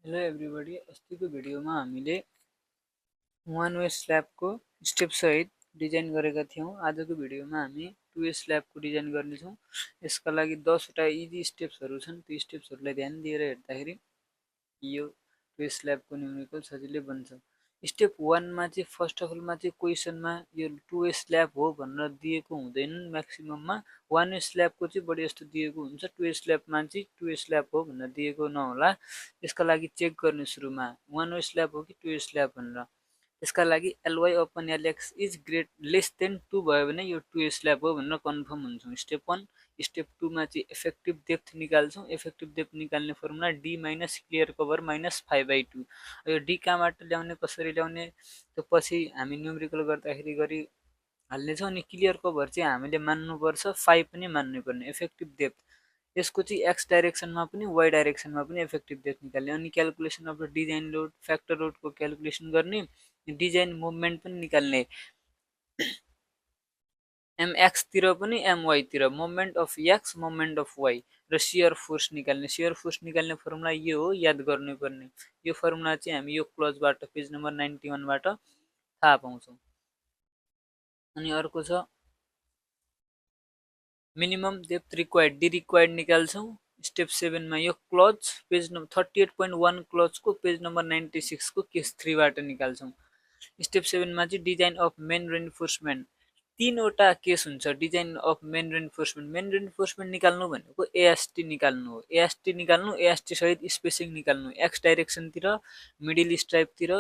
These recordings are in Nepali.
हेलो एभ्रिबडी, अस्तिको भिडियोमा हामीले वान वे स्ल्याबको स्टेप सहित डिजाइन गरेका थियौं। आजको भिडियोमा हामी टु वे स्ल्याबको डिजाइन गर्नेछौं। यसका लागि 10 वटा इजी स्टेप्सहरू छन्। ती स्टेप्सहरूलाई ध्यान दिएर हेर्दाखेरि यो टु वे स्ल्याबको न्युमेरिकल सजिलै बन्छ। स्टेप 1 मा चाहिँ फर्स्ट अफ अलमा चाहिँ क्वेसनमा यो टु वे स्ल्याब हो भनेर दिएको हुँदैन। म्याक्सिमममा वान वे स्ल्याबको चाहिँ बढी जस्तो दिएको हुन्छ। टु वे स्ल्याबमा चाहिँ टु वे स्ल्याब हो भनेर दिएको नहोला। यसका लागि चेक गर्ने सुरुमा वान वे स्ल्याब हो कि टु वे स्ल्याब भनेर। त्यसका लागि ly upon lx is great less than 2 भयो भने यो टु वे स्ल्याब हो भनेर कन्फर्म हुन्छौँ। स्टेप 1। स्टेप 2 मा चाहिँ इफेक्टिभ डेप्थ निकाल्छौँ। इफेक्टिभ डेप्थ निकाल्ने formula d minus clear cover minus 5/2। यो d कहाँबाट ल्याउने, कसरी ल्याउने त्यो पछि हामी न्युमेरिकल गर्दाखेरि गरी हाल्नेछौँ। अनि क्लियर कभर चाहिँ हामीले मान्नुपर्छ, 5 पनि मान्नुपर्ने। इफेक्टिभ डेप्थ यसको चाहिँ एक्स डाइरेक्सनमा पनि वाई डाइरेक्सनमा पनि इफेक्टिभ डेप्थ निकाल्ने। अनि calculation of the design load, factor लोडको क्यालकुलेसन गर्ने, डिजाइन मुभमेन्ट पनि निकाल्ने। mx तिर पनि my तिर, moment of x, moment of y र सियर फोर्स निकाल्ने। सियर फोर्स निकाल्ने फर्मुला यो हो, याद गर्नुपर्ने। यो फर्मुला चाहिँ हामी यो क्लोजबाट पेज नम्बर 91 बाट थाहा पाउँछौँ। अनि अर्को छ minimum depth required, D required निकाल्छौँ। स्टेप 7 मा यो क्लोज पेज नम्बर 38.1 क्लोजको पेज नम्बर 96 को केस 3 बाट निकाल्छौँ। स्टेप 7 मा चाहिँ डिजाइन अफ मेन रेन्फोर्समेन्ट, 3 वटा केस हुन्छ design of main reinforcement. Main reinforcement निकाल्नु भनेको एएसटी निकाल्नु हो। एएसटी निकाल्नु, एएसटी सहित स्पेसिङ निकाल्नु। एक्स डाइरेक्सनतिर, मिडिल स्ट्राइपतिर,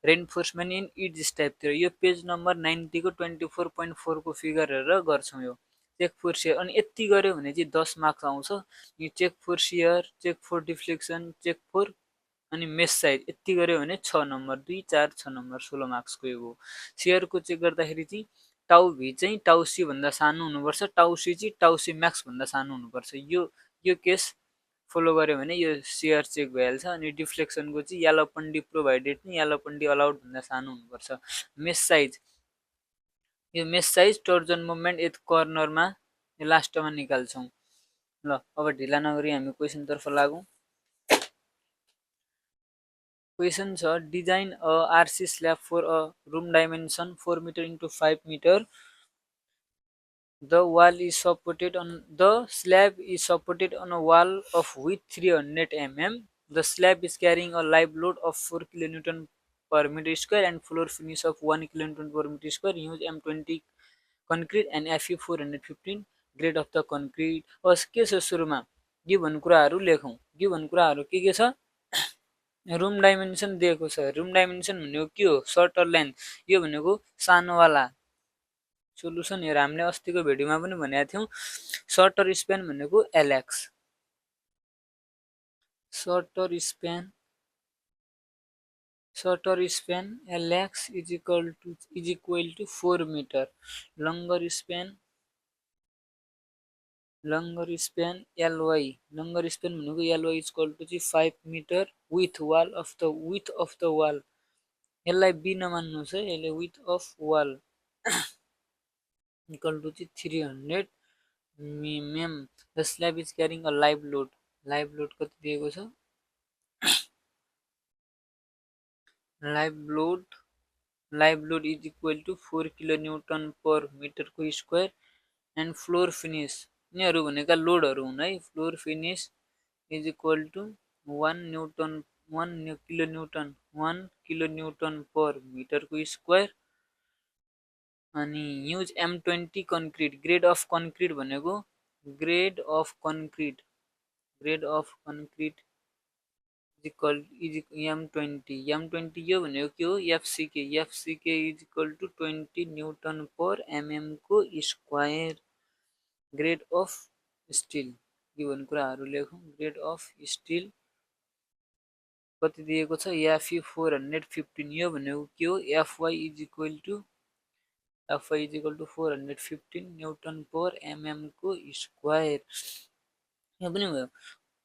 रेन्फोर्समेन्ट इन इज स्ट्राइपतिर। यो पेज नम्बर 90 को 24.4 को फिगर हेरेर गर्छौँ। यो चेक फोर सियर। अनि यति गर्यो भने चाहिँ 10 मार्क्स आउँछ। यो check for shear, check for deflection, check for अनि मेस साइज यति गर्यो भने 6 नम्बर, 2 4 6 नम्बर, 16 मार्क्सको यो हो। सियरको चेक गर्दाखेरि चाहिँ टाउ भी चाहिँ टाउ सी भन्दा सानो हुनुपर्छ, टाउ सी चाहिँ टाउ सी म्याक्स भन्दा सानो हुनुपर्छ। यो केस फलो गर्यो भने यो सियर चेक भइहाल्छ। अनि डिफ्लेक्सनको चाहिँ यालोपन्डी प्रोभाइडेड नि यालोपन्डी अलाउड भन्दा सानो हुनुपर्छ। मेस साइज, यो मेस साइज टर्जन मुभमेन्ट यता कर्नरमा लास्टमा निकाल्छौँ। ल अब ढिला नगरी हामी क्वेसन तर्फ लागौँ। क्वेसन छ design a RC slab for a room dimension 4 metre into 5 metre. The slab is supported on a wall of width 300 mm. The slab is carrying a live load of 4 kN per meter square and floor finish of 1 kN per meter square. Use M20 concrete and Fe 415 grade of the concrete. के छ सुरुमा गिभन कुराहरू लेखौँ। गिभन कुराहरू के छ? रुम डाइमेन्सन दिएको छ। रुम डाइमेन्सन भनेको के हो? Shorter length. यो भनेको सानोवाला। सोलुसन हेर, हामीले अस्तिको भिडियोमा पनि भनेका थियौँ सर्टर स्प्यान भनेको LX. Shorter span LX is equal to 4 metre. Longer span LY, longer span भनेको एलवाई इज इक्वल टु चाहिँ 5 metre width of the wall. यसलाई बी नमान्नुहोस् है, यसले width of wall equal to चाहिँ 300 mm. The slab is carrying a live load. Live load कति दिएको छ? Live load is equal to 4 kilonewton per मिटरको स्क्वायर। एन्ड फ्लोर फिनिस, यिनीहरू भनेका लोडहरू हुन् है। Floor finish is equal to 1 kilonewton per मिटरको स्क्वायर। अनि use M20 concrete. Grade of concrete भनेको grade of concrete equal M20 यो भनेको के हो? FCK is equal to 20 newton per mm को square. Grade of steel, given कुराहरू लेखौँ। ग्रेड अफ स्टिल कति दिएको छ? Fe 415। यो भनेको के हो? FY is equal to 415 newton per mm को स्क्वायर। यो पनि भयो।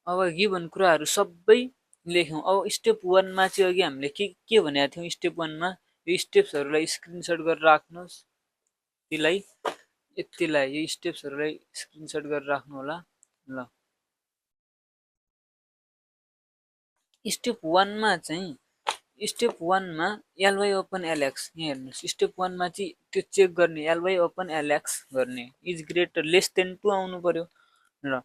अब गिभन कुराहरू सबै लेख्यौँ। अब स्टेप 1 मा चाहिँ अघि हामीले के भनेका थियौँ? स्टेप 1 मा यो स्टेप्सहरूलाई स्क्रिनसट गरेर राख्नुहोस्। यतिलाई यो स्टेप्सहरूलाई स्क्रिनसट गरेर राख्नु होला। ल स्टेप 1 मा चाहिँ स्टेप 1 मा ly ओपन lx यहाँ हेर्नुस् स्टेप 1 मा चाहिँ त्यो चेक गर्ने ly ओपन lx गर्ने इज ग्रेटर लेस देन 2 आउनु पर्यो र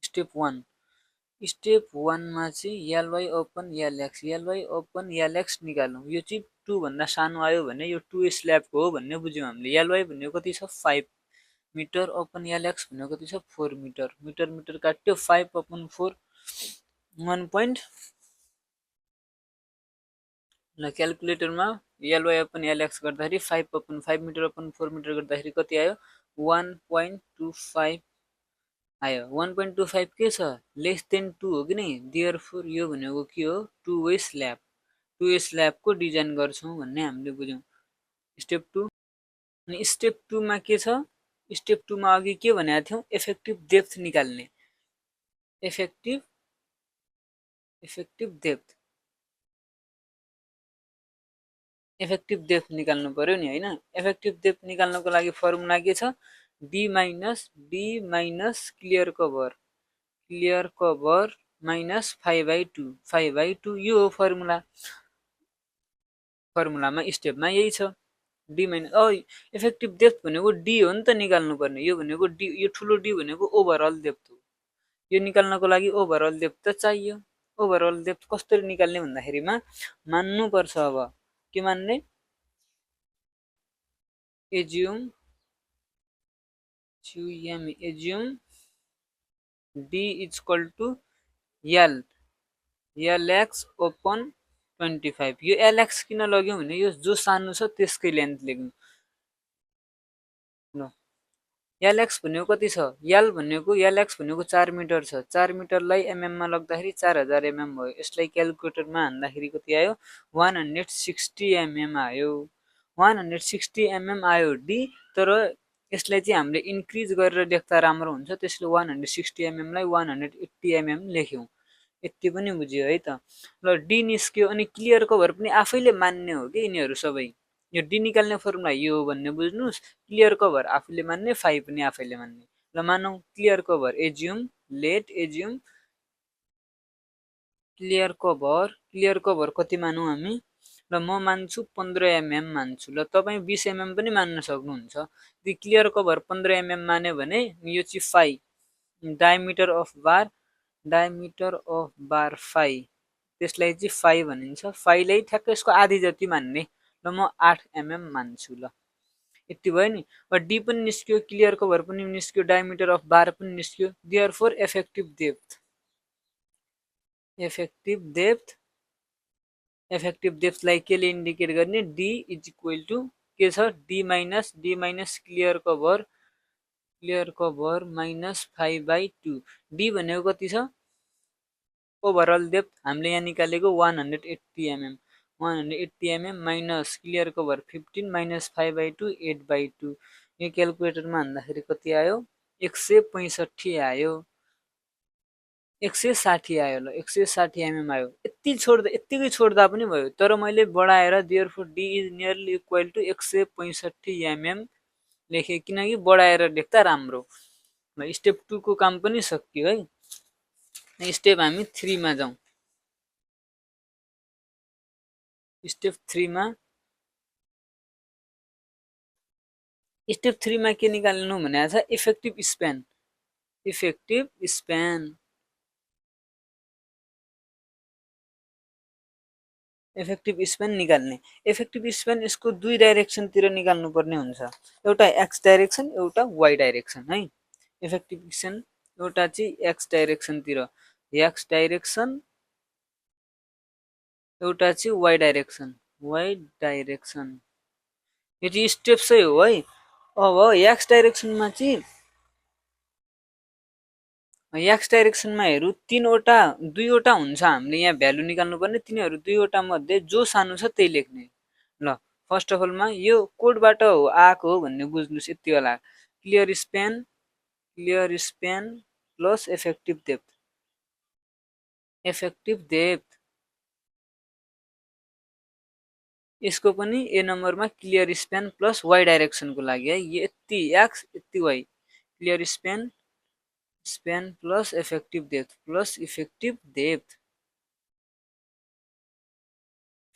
स्टेप 1 मा चाहिँ ly ओपन lx निकाल्नु यो चाहिँ 2 भन्दा सानो आयो भने यो 2 स्ल्याबको हो भन्ने बुझ्यौं हामीले ly भनेको कति छ 5 मिटर ओपन lx भनेको कति छ 4 मिटर मिटर मिटर काट्यो 5 ओपन 4 1 point ल क्याल्कुलेटरमा ly ओपन lx गर्दाखेरि 5 ओपन 5 मिटर ओपन 4 मिटर गर्दाखेरि कति आयो 1.25 आयो 1.25 के छ लेस देन 2 हो कि नै देयरफोर यो भनेको के हो टु वे स्ल्याबको डिजाइन गर्छौं भन्ने हामीले बुझ्यौं स्टेप 2 अनि स्टेप 2 मा के छ स्टेप 2 मा अघि के भनेको थियौं इफेक्टिभ डेप्थ निकाल्ने इफेक्टिभ डेप्थ निकाल्नु पर्यो नि हैन इफेक्टिभ डेप्थ निकाल्नको लागि फर्मुला के छ d minus clear cover minus 5/2 5/2 यो हो फर्मुलामा स्टेपमा यही छ d माइनस इफेक्टिभ डेप्थ भनेको d हो नि त निकाल्नु पर्ने यो भनेको d यो ठुलो d भनेको ओभरअल डेप्थ हो यो निकाल्नको लागि ओभरअल डेप्थ त चाहियो ओभरअल डेप्थ कसरी निकाल्ने भन्दाखेरिमा मान्नु पर्छ अब के मान्ने assume d is equal to l lx open 25 यो lx किन लग्यौं भने यो जो सानो छ त्यसकै लेन्थ लेख्नु ल lx भनेको कति छ lx भनेको 4 मिटर छ 4 मिटरलाई mm मा लग्दाखेरि 4000 mm भयो यसलाई क्याल्कुलेटरमा हान्दाखेरि कति आयो 160 mm आयो 160 mm आयो d तर यसलाई चाहिँ हामीले इन्क्रिज गरेर लेख्दा राम्रो हुन्छ त्यसले 160 mm लाई 180 mm लेख्यौं यति पनि बुझियो है त ल d निस्क्यो अनि क्लियर कभर पनि आफैले मान्ने हो के यिनीहरु सबै यो d निकाल्ने फर्मुला यो हो भन्ने बुझ्नुस् क्लियर कभर आफूले मान्ने 5 पनि आफैले मान्ने ल मानौ clear cover assume clear cover कति मानौ हामी ल म मान्छु 15 mm मान्छु ल तपाई 20 mm पनि मान्न सक्नुहुन्छ यदि क्लियर कभर 15 mm माने भने यो चाहिँ 5 डायमिटर अफ बार 5 त्यसलाई चाहिँ 5 भनिन्छ 5 लाई ठ्याक्कै यसको आधी जति मान्ने ल म 8 mm मान्छु ल यति भयो नि डी पनि निस्क्यो क्लियर कभर पनि निस्क्यो डायमिटर अफ बार पनि निस्क्यो देयरफोर इफेक्टिभ डेप्थलाई केले इन्डिकेट गर्ने d इज इक्वल टु के छ d minus clear cover minus 5/2 d भनेको कति छ ओभरअल डेप्थ हामीले यहाँ निकालेको 180 mm minus clear cover 15 minus 5/2 8/2 यो क्याल्कुलेटरमा हान्दाखेरि कति आयो 165 आयो 160 आयो ल 160 mm आयो यतिकै छोड्दा पनि भयो तर मैले बढाएर therefore d is nearly equal to 165 mm लेखे किनकि बढाएर लेख्दा राम्रो ल स्टेप 2 को काम पनि सकियो है स्टेप हामी 3 मा जाउँ स्टेप 3 मा के निकाल्नु भनेको छ इफेक्टिभ स्प्यान निकाल्ने इफेक्टिभ स्प्यान यसको दुई डाइरेक्सनतिर निकाल्नु पर्ने हुन्छ एउटा एक्स डाइरेक्सन एउटा वाइ डाइरेक्सन है इफेक्टिभ स्प्यान एउटा चाहिँ एक्स डाइरेक्सनतिर एक्स डाइरेक्सन एउटा चाहिँ वाइ डाइरेक्सन यो चाहिँ स्टेप्सै हो है अब एक्स डाइरेक्सनमा चाहिँ एक्स डाइरेक्सनमा हेरौँ दुईवटा हुन्छ हामीले यहाँ भ्यालु निकाल्नु पर्ने तिनीहरू दुईवटा मध्ये जो सानो छ त्यही लेख्ने ल फर्स्ट अफ अलमा यो कोडबाट आएको हो भन्ने बुझ्नुस् यति होला clear span plus effective depth यसको पनि ए नम्बरमा क्लियर स्प्यान प्लस वाइ डाइरेक्सनको लागि है यति एक्स यति Y clear span plus effective depth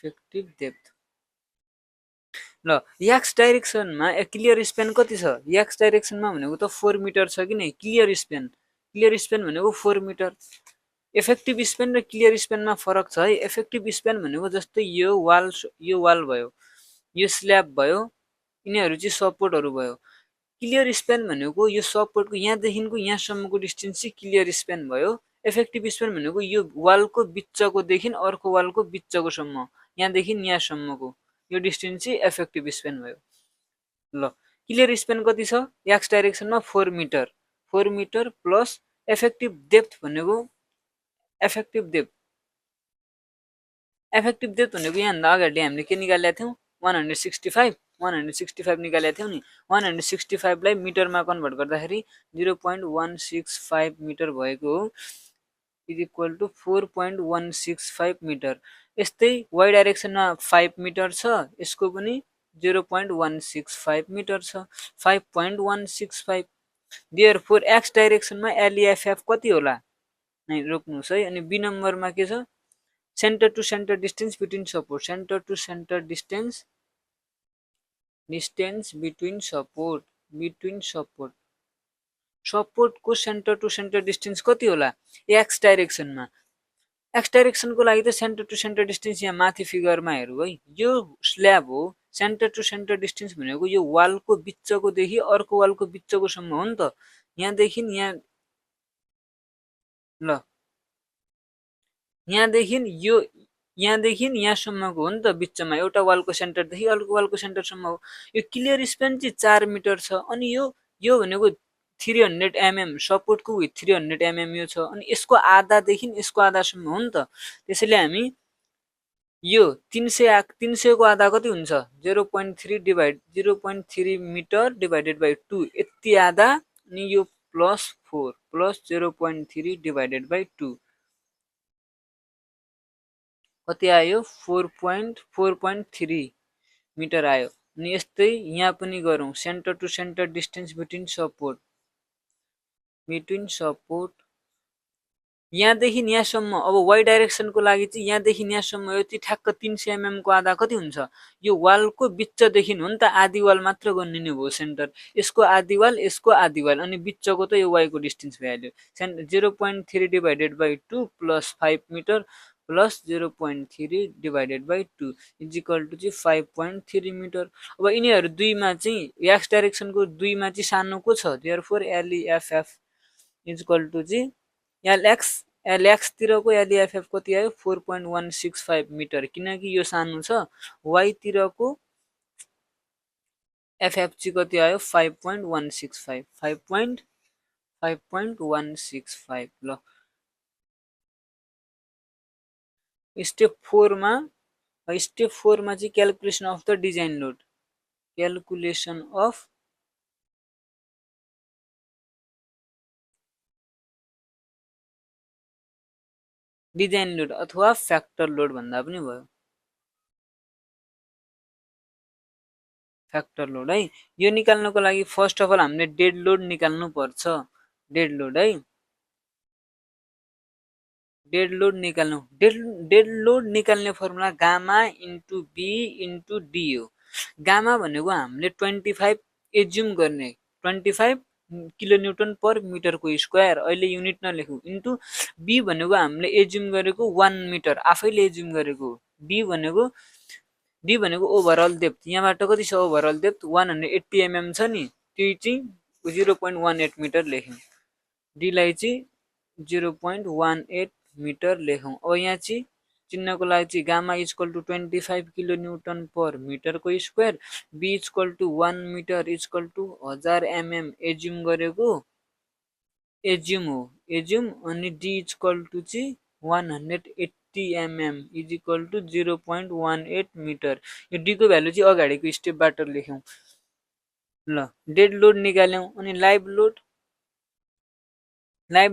effective depth ल एक्स डाइरेक्सनमा क्लियर स्पेन कति छ एक्स डाइरेक्सनमा भनेको त 4 मिटर छ कि नै क्लियर स्पेन भनेको 4 मिटर इफेक्टिभ स्पेन र क्लियर स्पेनमा फरक छ है इफेक्टिभ स्पेन भनेको जस्तै यो वाल भयो यो स्ल्याब भयो यिनीहरू चाहिँ सपोर्टहरू भयो क्लियर स्पेन भनेको यो सपोर्टको यहाँदेखिको यहाँसम्मको डिस्टेन्स चाहिँ क्लियर स्पेन भयो इफेक्टिभ स्पेन भनेको यो वालको बिचकोदेखि अर्को वालको बिचकोसम्म यहाँदेखि यहाँसम्मको यो डिस्टेन्स चाहिँ इफेक्टिभ स्पेन भयो ल क्लियर स्पेन कति छ एक्स डाइरेक्सनमा 4 मिटर प्लस इफेक्टिभ डेप्थ भनेको इफेक्टिभ डेप्थ भनेको यहाँभन्दा अगाडि हामीले के निकालेका थियौँ 165 निकालेका थियौँ नि 165 लाई मिटरमा कन्भर्ट गर्दाखेरि 0.165 मिटर भएको हो इज इक्वल टु 4.165 मिटर यस्तै वाइ डाइरेक्सनमा 5 मिटर छ यसको पनि 0.165 मिटर छ 5.165 देयरफोर एक्स डाइरेक्सनमा एलईएफएफ कति होला नै रोक्नुहोस् है अनि बी नम्बरमा के छ centre to centre distance between support centre to centre distance between support सपोर्टको सेन्टर टु सेन्टर डिस्टेन्स कति होला एक्स डाइरेक्सनको लागि त सेन्टर टु सेन्टर डिस्टेन्स यहाँ माथि फिगरमा हेरौँ है यो स्ल्याब हो सेन्टर टु सेन्टर डिस्टेन्स भनेको यो वालको बिचकोदेखि अर्को वालको बिचकोसम्म हो नि त यहाँदेखि यहाँ ल यहाँदेखि यहाँसम्मको हो नि त बिचमा एउटा वालको सेन्टरदेखि अर्को वालको सेन्टरसम्म हो यो क्लियर स्पेन चाहिँ 4 मिटर छ अनि यो भनेको 300 mm सपोर्टको विथ 300 mm यो छ अनि यसको आधादेखि यसको आधासम्म हो नि त त्यसैले हामी यो 300 को आधा कति हुन्छ 0.3 मिटर डिभाइडेड बाइ 2 यति आधा अनि यो प्लस 4 प्लस 0.3 डिभाइडेड बाइ 2 कति आयो 4.3 मिटर आयो अनि यस्तै यहाँ पनि गरौँ centre to centre distance between support यहाँदेखि यहाँसम्म अब वाइ डाइरेक्सनको लागि चाहिँ यहाँदेखि यहाँसम्म यो चाहिँ ठ्याक्क 300 mm को आधा कति हुन्छ यो वालको बिचदेखि हो नि त आधी वाल मात्र गनिने भयो सेन्टर यसको आधी वाल अनि बिचको त यो वाइको डिस्टेन्स भइहाल्यो 0.3 divided by 2 plus 5 metre plus 0.3 divided by 2 is equal to चाहिँ 5.3 मिटर अब यिनीहरू दुईमा चाहिँ एक्स डाइरेक्सनको दुईमा चाहिँ सानो को छ देयरफोर एलईएफएफ इज इक्वल टु चाहिँ एलएक्स तिरको एलईएफएफ कति आयो 4.165 मिटर किनकि यो सानो छ वाइ तिरको एफएफ चाहिँ कति आयो 5.165 ल स्टेप 4 मा चाहिँ calculation of the design load design load अथवा फ्याक्टर लोड भन्दा पनि भयो फ्याक्टर लोड है यो निकाल्नको लागि फर्स्ट अफ अल हामीले डेड लोड निकाल्नु पर्छ डेड लोड निकाल्ने formula gamma into B into D हो गामा भनेको हामीले 25 एज्युम गर्ने 25 किलोन्युटन पर मिटरको स्क्वायर अहिले युनिट नलेखौँ इन्टु बी भनेको हामीले एज्युम गरेको 1 मिटर आफैले एज्युम गरेको डी भनेको ओभरअल डेप्थ यहाँबाट कति छ ओभरअल डेप्थ 180 mm छ नि त्यो चाहिँ 0.18 मिटर लेख्यौँ डी लाई चाहिँ 0.18 मिटर लेखौँ अब यहाँ चाहिँ चिन्हको लागि चाहिँ gamma equal to 25 kilonewton per मिटरको square B equal to 1 metre equal to 1000 mm assume गरेको एज्युम अनि डी इक्वल टु चाहिँ 180 mm is equal to 0.18 metre यो डी को भ्यालु चाहिँ अगाडिको स्टेपबाट लेख्यौँ ल डेड लोड निकाल्यौँ अनि लाइभ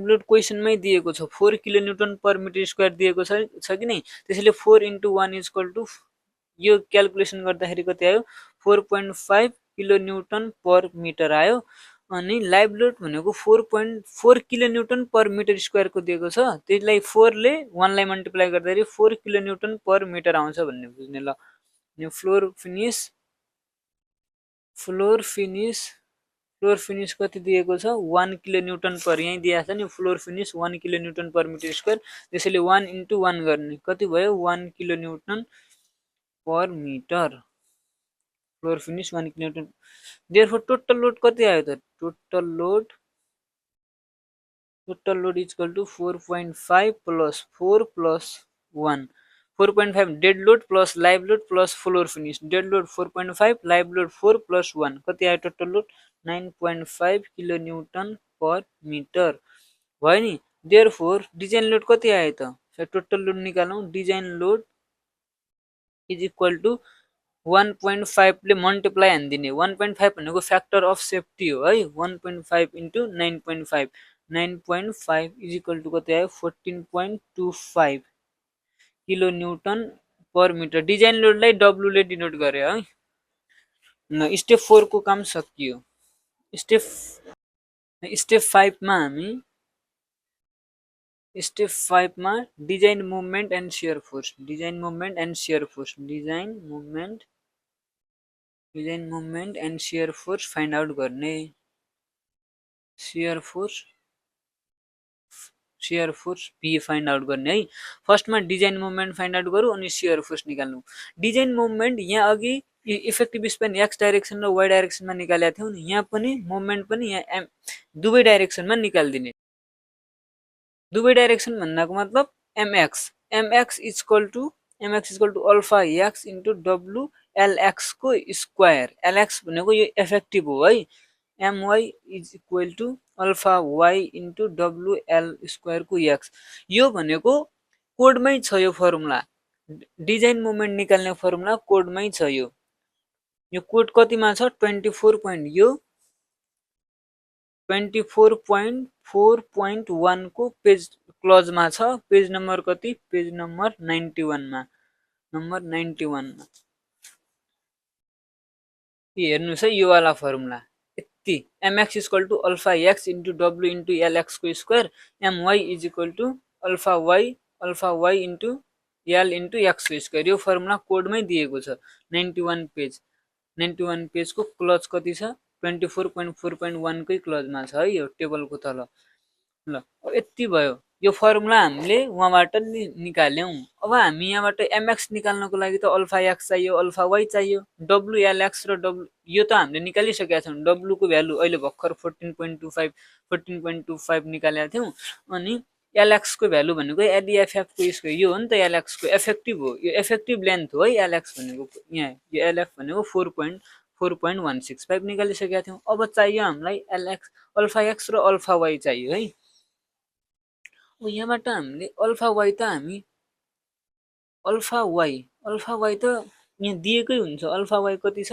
लोड क्वेसनमै दिएको छ 4 किलोन्युटन पर मिटर स्क्वायर दिएको छ कि नै त्यसैले 4 × 1 इक्वल टु यो क्याल्कुलेसन गर्दाखेरि कति आयो 4.5 किलोन्युटन पर मिटर आयो अनि लाइभ लोड भनेको 4.4 किलोन्युटन पर मिटर स्क्वायरको दिएको छ। त्यसलाई 4 ले 1 लाई मल्टिप्लाई गर्दाखेरि 4 किलोन्युटन पर मिटर आउँछ भन्ने बुझ्ने। ल फ्लोर फिनिस कति दिएको छ 1 किलोन्युटन पर, यही दिएको छ नि floor finish 1 kilonewton per metre square. त्यसैले 1 × 1 गर्ने कति भयो 1 kilonewton per metre. Floor finish 1 kilonewton. Therefore total load कति आयो त total load equal to 4.5 plus 4 plus 1 4.5 dead load plus live load plus floor finish. Dead load 4.5 live load 4 plus 1 कति आयो total load 9.5 kilonewton per metre भयो नि। देयरफोर डिजाइन लोड कति आयो त टोटल लोड निकालौं। Design load is equal to 1.5 ले मल्टिप्लाई हान्दिने। 1.5 भनेको फ्याक्टर अफ सेफ्टी हो है। 1.5 × 9.5 9.5 इज इक्वल टु कति आयो 14.25 किलोन्युटन पर मिटर। डिजाइन लोडलाई डब्लु ले डिनोट गरे है। स्टेप 4 को काम सकियो। स्टेप 5 मा हामी design movement and shear force find out गर्ने। Shear force P find out गर्ने है। फर्स्टमा डिजाइन मुभमेन्ट फाइन्ड आउट गरौँ अनि शियर फोर्स निकाल्नु। डिजाइन मुभमेन्ट यहाँ अघि इफेक्टिभ स्पेन एक्स डाइरेक्सन र वाइ डाइरेक्सनमा निकालेका थियौँ नि, यहाँ पनि मुभमेन्ट पनि यहाँ दुवै डाइरेक्सनमा निकाल्दिने। दुवै डाइरेक्सन भन्नाको मतलब mx equal to alpha X into W LX को स्क्वायर। एलएक्स भनेको यो इफेक्टिभ हो है। my is equal to alpha Y into W L square को एक्स। यो भनेको कोडमै छ यो फर्मुला। डिजाइन मुभमेन्ट निकाल्ने फर्मुला कोडमै छ। यो कोड कतिमा छ 24.4.1 को पेज क्लोजमा छ। पेज नम्बर कति पेज नम्बर 91 मा। हेर्नुस् है यो वाला फर्मुला यति mx equal to alpha X into W into LX को square. my is equal to alpha Y into L into X को स्क्वायर। यो फर्मुला कोडमै दिएको छ 91 पेज को क्लोज कति छ 24.4.1 कै क्लोजमा छ है यो टेबलको तल। ल यति भयो। यो फर्मुला हामीले उहाँबाट निकाल्यौं। अब हामी यहाँबाट mx निकाल्नको लागि त अल्फा एक्स चाहियो अल्फा वाइ चाहियो। डब्लु एलएक्स र डब्लु यो त हामीले निकालिसकेका छौं। डब्लु को भ्यालु अहिले भर्खर 14.25 निकालेका थियौं। अनि एलएक्स को भ्यालु भनेको एलईएफएफ को स्क्वायर। यो हो नि त एलएक्स को इफेक्टिभ हो। यो इफेक्टिभ लेन्थ हो है एलएक्स भनेको। यहाँ यो एलएफ भनेको 4.165 निकालिसकेका थियौं। अब चाहियो हामीलाई अल्फा एक्स र अल्फा वाइ चाहियो है। यहाँबाट हामीले अल्फा वाइ त यहाँ दिएकै हुन्छ। अल्फा वाइ कति छ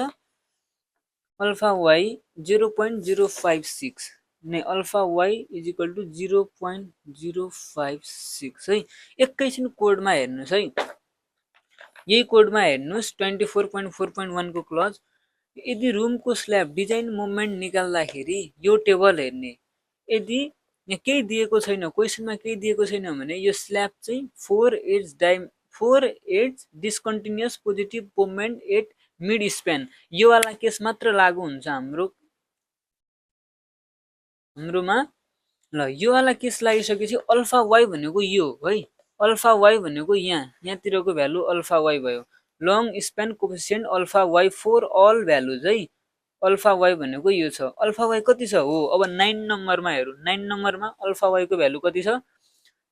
अल्फा वाइ 0.056 नै alpha Y is equal to 0.056 है। एकैछिन कोडमा हेर्नुस् है। यही कोडमा हेर्नुस् 24.4.1 को क्लोज। यदि रुमको स्ल्याब डिजाइन मुभमेन्ट निकाल्दाखेरि यो टेबल हेर्ने। यदि यहाँ केही दिएको छैन क्वेसनमा केही दिएको छैन भने यो स्ल्याब चाहिँ 4 edges discontinuous positive movement at mid span यो वाला केस मात्र लागू हुन्छ हाम्रोमा। ल यो वाला केस लागिसकेपछि अल्फा वाइ भनेको यो है। अल्फा वाइ भनेको यहाँतिरको भ्यालु अल्फा वाइ भयो। Long span coefficient alpha y for all values है। अल्फा वाइ भनेको यो छ। अल्फा वाइ कति छ हो अब 9 नम्बरमा हेरौँ। 9 नम्बरमा अल्फा वाइ को भ्यालु कति छ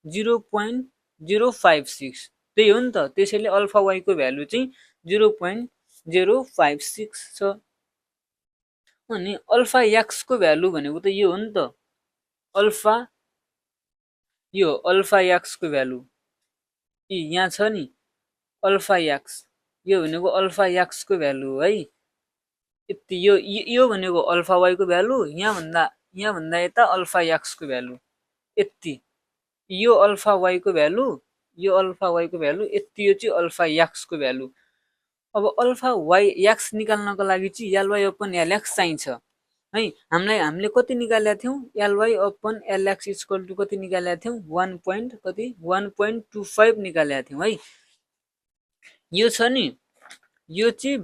0.056 त्यही हो नि त। त्यसैले अल्फा वाइ को भ्यालु चाहिँ 0.056 छ। अनि अल्फा एक्स को भ्यालु भनेको त यो हो नि त। अल्फा एक्स को भ्यालु यहाँ छ नि अल्फा एक्स। यो भनेको अल्फा एक्स को भ्यालु है। यति यो भनेको अल्फा वाइ को भ्यालु। यहाँ भन्दा यता अल्फा एक्स को भ्यालु यति। यो अल्फा वाइ को भ्यालु यति। यो चाहिँ अल्फा एक्स को भ्यालु। अब अल्फा वाइ एक्स निकाल्नको लागि चाहिँ एलवाइ अपन एलएक्स चाहिन्छ। है। हामीले कति निकालेका थियौं ly upon lx equal to कति निकालेका थियौं 1.25 निकालेका थियौं है। यो छ नि यो चाहिँ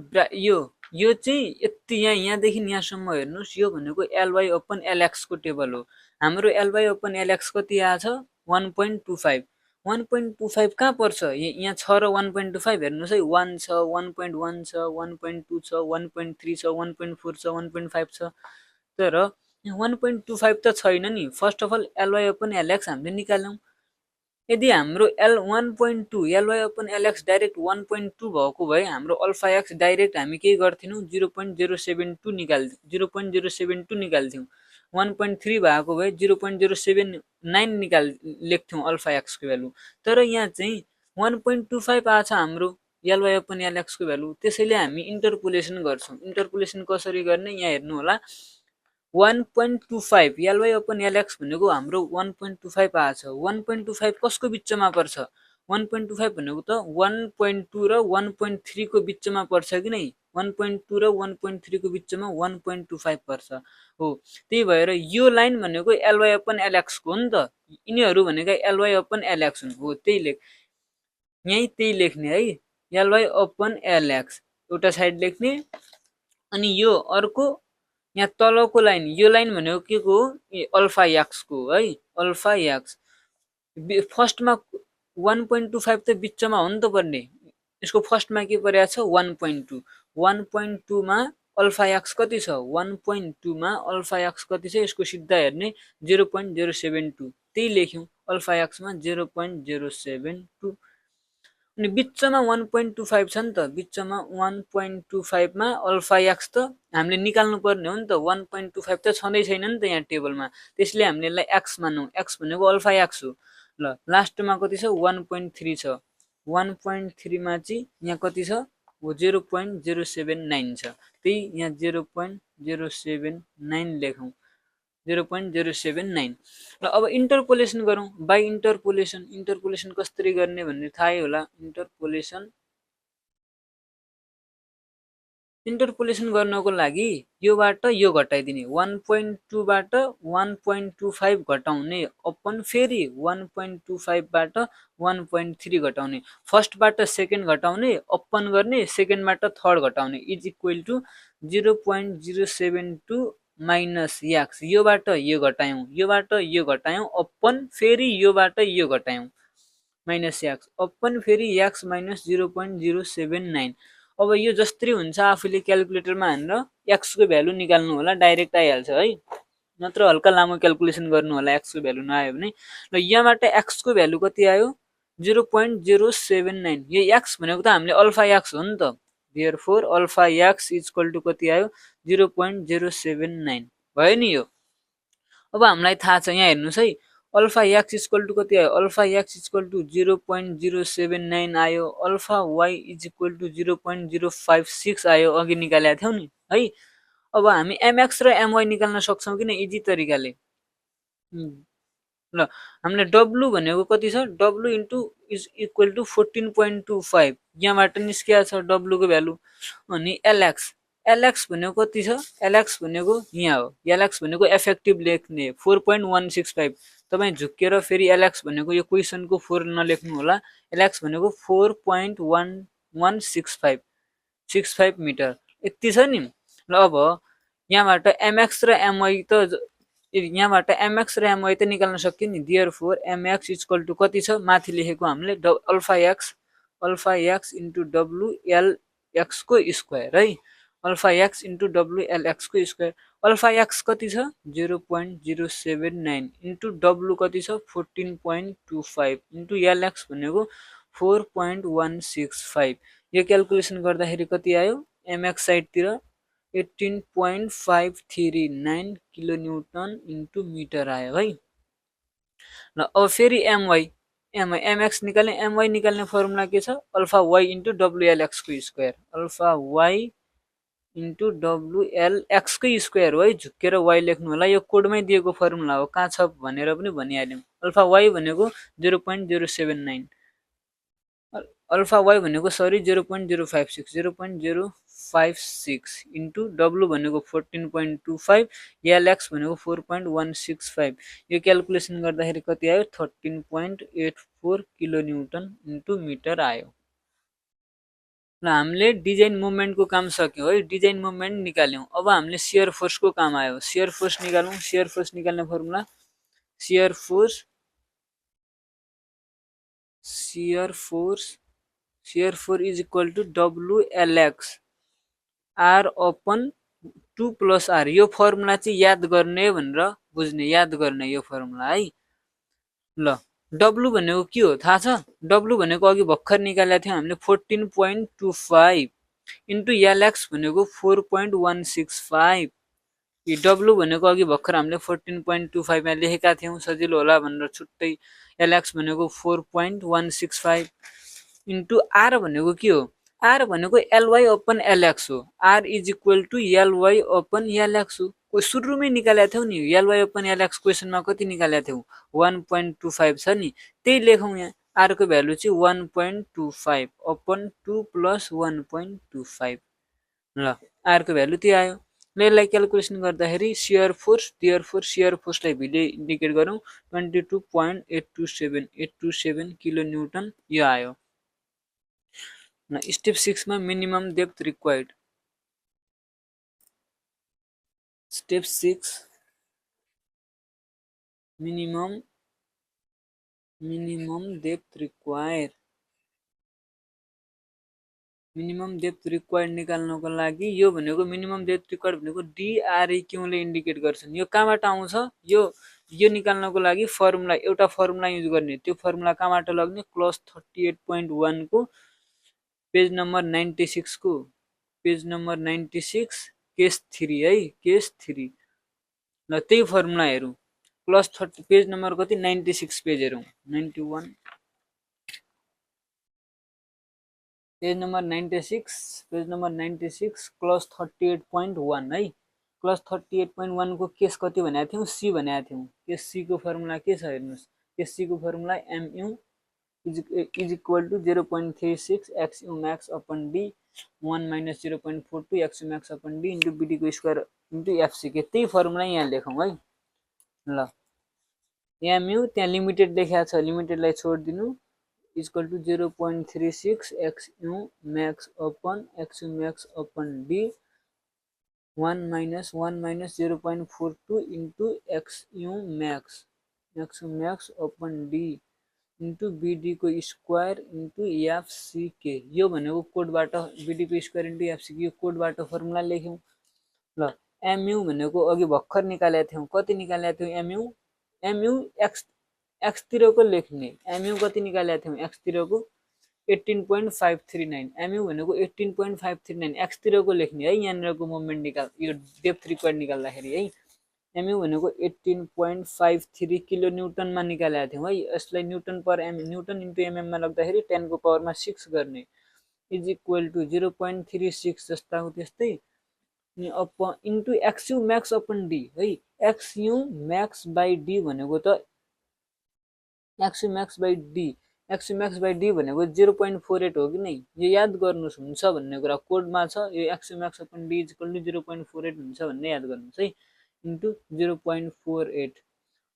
यो चाहिँ यति यहाँदेखि यहाँसम्म हेर्नुस् यो भनेको ly अपन lx को टेबल हो। हाम्रो ly अपन lx कति आछ 1.25 1.25 कहाँ पर्छ यहाँ छ र 1.25 हेर्नुस् है 1 छ 1.1 छ 1.2 छ 1.3 छ 1.4 छ 1.5 छ तर 1.25 त छैन नि। First of all ly upon lx हामीले निकाल्यौं। यदि हाम्रो L1.2 ly upon lx direct 1.2 भएको भए हाम्रो अल्फा x डाइरेक्ट हामी के गर्थ्यौं 0.072 निकाल्थ्यौं 1.3 भएको भए 0.079 लेख्थ्यौं अल्फा x को भ्यालु। तर यहाँ चाहिँ 1.25 आछ हाम्रो ly अपन lx को भ्यालु। त्यसैले हामी इन्टरपोलेसन गर्छौं। इन्टरपोलेसन कसरी गर्ने यहाँ हेर्नु होला 1.25 ly अपन lx भनेको हाम्रो 1.25 आछ। 1.25 कसको बिचमा पर्छ 1.25 भनेको त 1.2 र 1.3 को बिचमा पर्छ कि नै 1.2 र 1.3 को बिचमा 1.25 पर्छ हो। त्यही भएर यो लाइन भनेको ly अपन lx को हो नि त। यिनीहरु भनेका ly अपन lx हुन् हो। त्यही लेख यही त्यही लेख्ने है ly अपन lx एउटा साइड लेख्ने अनि यो अर्को यहाँ तलको लाइन यो लाइन भनेको के को अल्फा x को है अल्फा x फर्स्टमा 1.25 त बिचमा हो नि त पर्ने। यसको फर्स्टमा के परेको छ 1.2 1.2 मा अल्फा x कति छ 1.2 मा अल्फा x कति छ यसको सिधा हेर्ने 0.072 त्यही लेख्यौं अल्फा x मा 0.072 अनि बिचमा 1.25 छ नि त बिचमा 1.25 मा अल्फा x त हामीले निकाल्नु पर्ने हो नि त 1.25 त छँदै छैन नि त यहाँ टेबलमा। त्यसले हामीले यसलाई x मानौं x भनेको अल्फा x हो। ल लास्टमा कति छ 1.3 छ 1.3 मा चाहिँ यहाँ कति छ 0.079 छ। त्यही यहाँ 0.079 लेखौं 0.079। ल अब इन्टरपोलेसन गरौं बाइ इन्टरपोलेसन कसरी गर्ने भन्ने थाहै होला। इन्टरपोलेसन गर्नको लागि योबाट यो घटाइदिने 1.2 बाट 1.25 घटाउने अपन फेरि 1.25 बाट 1.3 घटाउने फर्स्ट बाट सेकेन्ड घटाउने अपन गर्ने सेकेन्ड बाट थर्ड घटाउने is equal to 0.072 minus x योबाट यो घटायौं अपन फेरि योबाट यो घटायौं माइनस x अपन फेरि x माइनस 0.079। अब यो जस्तै हुन्छ आफूले क्याल्कुलेटरमा हानेर x को भ्यालु निकाल्नु होला डाइरेक्ट आइहाल्छ है। नत्र हल्का लामो क्याल्कुलेसन गर्नु होला x को भ्यालु नआयो भने। ल यहाँबाट x को भ्यालु कति आयो 0.079 यो x भनेको त हामीले अल्फा x हो नि त। Therefore alpha x equal to कति आयो 0.079 भयो नि यो। अब हामीलाई थाहा छ यहाँ हेर्नुस् है अल्फा x इक्वल टु कति आयो अल्फा x इक्वल टु 0.079 आयो alpha y is equal to 0.056 आयो अघि निकालेका थियौ नि है। अब हामी mx र my निकाल्न सक्छौं किन इजी तरिकाले। ल हामीले w भनेको कति छ w into is equal to 14.25 यहाँबाट निस्किया छ w को भ्यालु अनि lx भनेको कति छ lx भनेको यहाँ हो lx भनेको इफेक्टिभ लेख्ने 4.165 तपाई झुक्केर फेरि lx भनेको यो क्वेशनको 4 नलेख्नु होला lx भनेको 4.1165 मिटर यति छ नि। ल अब यहाँबाट mx र my त यहाँबाट mx र my त निकाल्न सक्यो नि। देयरफोर mx इक्वल टु कति छ माथि लेखेको हामीले alpha x into w lx को स्क्वायर है alpha x into w lx को स्क्वायर। अल्फा x कति छ 0.079 इन्टु w कति छ 14.25 इन्टु lx भनेको 4.165 यो क्याल्कुलेसन गर्दाखेरि कति आयो mx साइड तिर 18.539 किलो न्यूटन इन्टु मिटर आयो है। ल अब फेरि mx निकाल्ने my निकाल्ने फर्मुला के छ अल्फा y इन्टु wlx को square alpha y into wlx को स्क्वायर हो है झुक्केर y लेख्नु होला यो कोडमै दिएको फर्मुला हो कहाँ छ भनेर पनि भनिहाल्यौं। अल्फा y भनेको 0.079 अल्फा वाई भनेको सरी 0.056 0.056 इन्टु डब्लु भनेको 14.25 एलएक्स भनेको 4.165 यो क्यालकुलेसन गर्दाखेरि कति आयो 13.84 किलो न्युटन इन्टु मिटर आयो। र हामीले डिजाइन मोमेन्टको काम सक्यौं है, डिजाइन मोमेन्ट निकाल्यौं। अब हामीले शियर फोर्सको काम आयो। शियर फोर्स निकालौं। शियर फोर्स निकाल्ने formula shear force is equal to WLX R upon 2 plus R। यो फर्मुला चाहिँ याद गर्ने भनेर बुझ्ने, याद गर्ने यो फर्मुला है। ल W भनेको के हो थाहा छ? W भनेको अघि भर्खर निकालेको थियौं हामीले 14.25 इन्टु LX भनेको 4.165। यो W भनेको अघि भर्खर हामीले 14.25 मा लेखेका थियौं सजिलो होला भनेर छुट्टै। LX भनेको 4.165 इन्टु R भनेको के हो? R भनेको LY अपन LX हो। R is equal to LY upon LX हो। सुरुमै निकालेको थियौ नि LY अपन LX क्वेसनमा कति निकालेको थियौ 1.25 छ नि, त्यही लेखौं यहाँ। R को भ्यालु चाहिँ 1.25 अपन 2 प्लस 1.25। ल R को भ्यालु त्यही आयो। ल यसलाई क्यालकुलेसन गर्दाखेरि शियर फोर्सलाई भीले इन्डिकेट गरौँ 22.827 किलो न्युटन यो आयो। स्टेप 6 मा minimum depth required. Step 6 minimum depth required. Minimum depth required निकाल्नको लागि यो भनेको मिनिमम डेप्थ रिक्वायर्ड भनेको DREQ ले इन्डिकेट गर्छन्। यो कहाँबाट आउँछ? यो निकाल्नको लागि फर्मुला एउटा फर्मुला युज गर्ने। त्यो फर्मुला कहाँबाट लग्ने? क्लास 38.1 को पेज नम्बर 96 को पेज नम्बर 96 केस 3 है, केस 3। ल त्यही फर्मुला हेरौँ। क्लास 30 पेज नम्बर कति 96 पेज हेरौँ। 91 पेज नम्बर 96 क्लास 38.1 है। क्लास 38.1 को केस कति भनेको थियौं? सी भनेको थियौं। केस सी को फर्मुला के छ हेर्नुस्। केस सी को formula MU is equal to 0.36 XU max upon D 1 minus 0.42 XU max upon D into BD को स्क्वायर इन्टु FC के त्यही फर्मुला यहाँ लेखौँ है। ल MU त्यहाँ लिमिटेड लेखेको छ, लिमिटेडलाई छोडिदिनु equal to 0.36 XU max upon XU max upon D 1 minus 0.42 into XU max upon D into BD को स्क्वायर इन्टु FCK। यो भनेको कोडबाट BD को स्क्वायर इन्टु FCK यो कोडबाट फर्मुला लेख्यौं। ल MU भनेको अघि भर्खर निकालेको थियौं। कति निकालेको थियौं MU? MU x तिरको लेख्ने। MU कति निकालेको थियौं x तिरको 18.539। MU भनेको 18.539 x तिरको लेख्ने है। यहाँनिरको मोमेन्ट निकाल यो डेप्थ रिक्वायर्ड निकाल्दाखेरि है। MU भनेको 18.53 किलो न्युटनमा निकालेको थियौं है। यसलाई न्युटन पर न्युटन इन्टु mm मा लग्दाखेरि 10 को पावरमा 6 गर्ने इज इक्वल टु 0.36 जस्ताको त्यस्तै into XU max upon D है। XU max by D भनेको त XU max by D भनेको 0.48 हो कि नै? यो याद गर्नुस् हुन्छ भन्ने कुरा कोडमा छ। यो XU max upon D is equal to 0.48 हुन्छ भन्ने याद गर्नुस् है। Into 0.48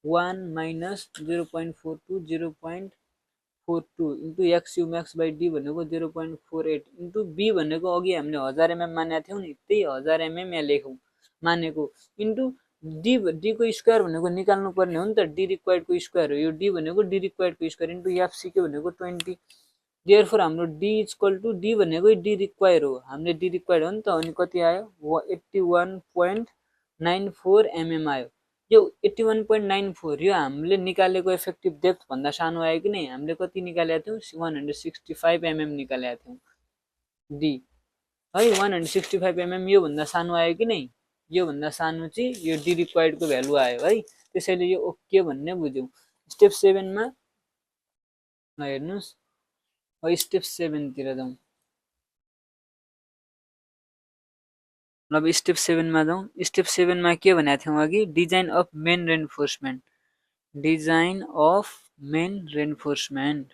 1 minus 0.42 0.42 into XU max by D भनेको 0.48 इन्टु B भनेको अघि हामीले 1000 mm मानेको थियौं नि, त्यही 1000 mm यहाँ लेखौं मानेको इन्टु D को स्क्वायर भनेको निकाल्नु पर्ने हो नि त। D रिक्वायर्ड को स्क्वायर हो। यो D भनेको D रिक्वायर्ड को स्क्वायर इन्टु FCK भनेको 20। देयरफोर हाम्रो D इक्वल टु D भनेको D रिक्वायर हो। हामीले D रिक्वायर्ड हो नि त। अनि कति आयो 81.94 mm आयो। यो 81.94 यो हामीले निकालेको इफेक्टिभ डेप्थ भन्दा सानो आयो कि नै? हामीले कति निकालेका थियौं 165 mm निकालेका थियौं D है। 165 mm यो भन्दा सानो आयो कि नै? यो भन्दा सानो चाहिँ यो D रिक्वायर्ड को भ्यालु आयो है। त्यसैले यो ओके भन्ने बुझ्यौं। स्टेप 7 मा हेर्नुस्। स्टेप 7 तिर जाउँ। अब स्टेप 7 मा जाउँ। स्टेप 7 मा के भनेको थियौं अघि? Design of main reinforcement. Design of main reinforcement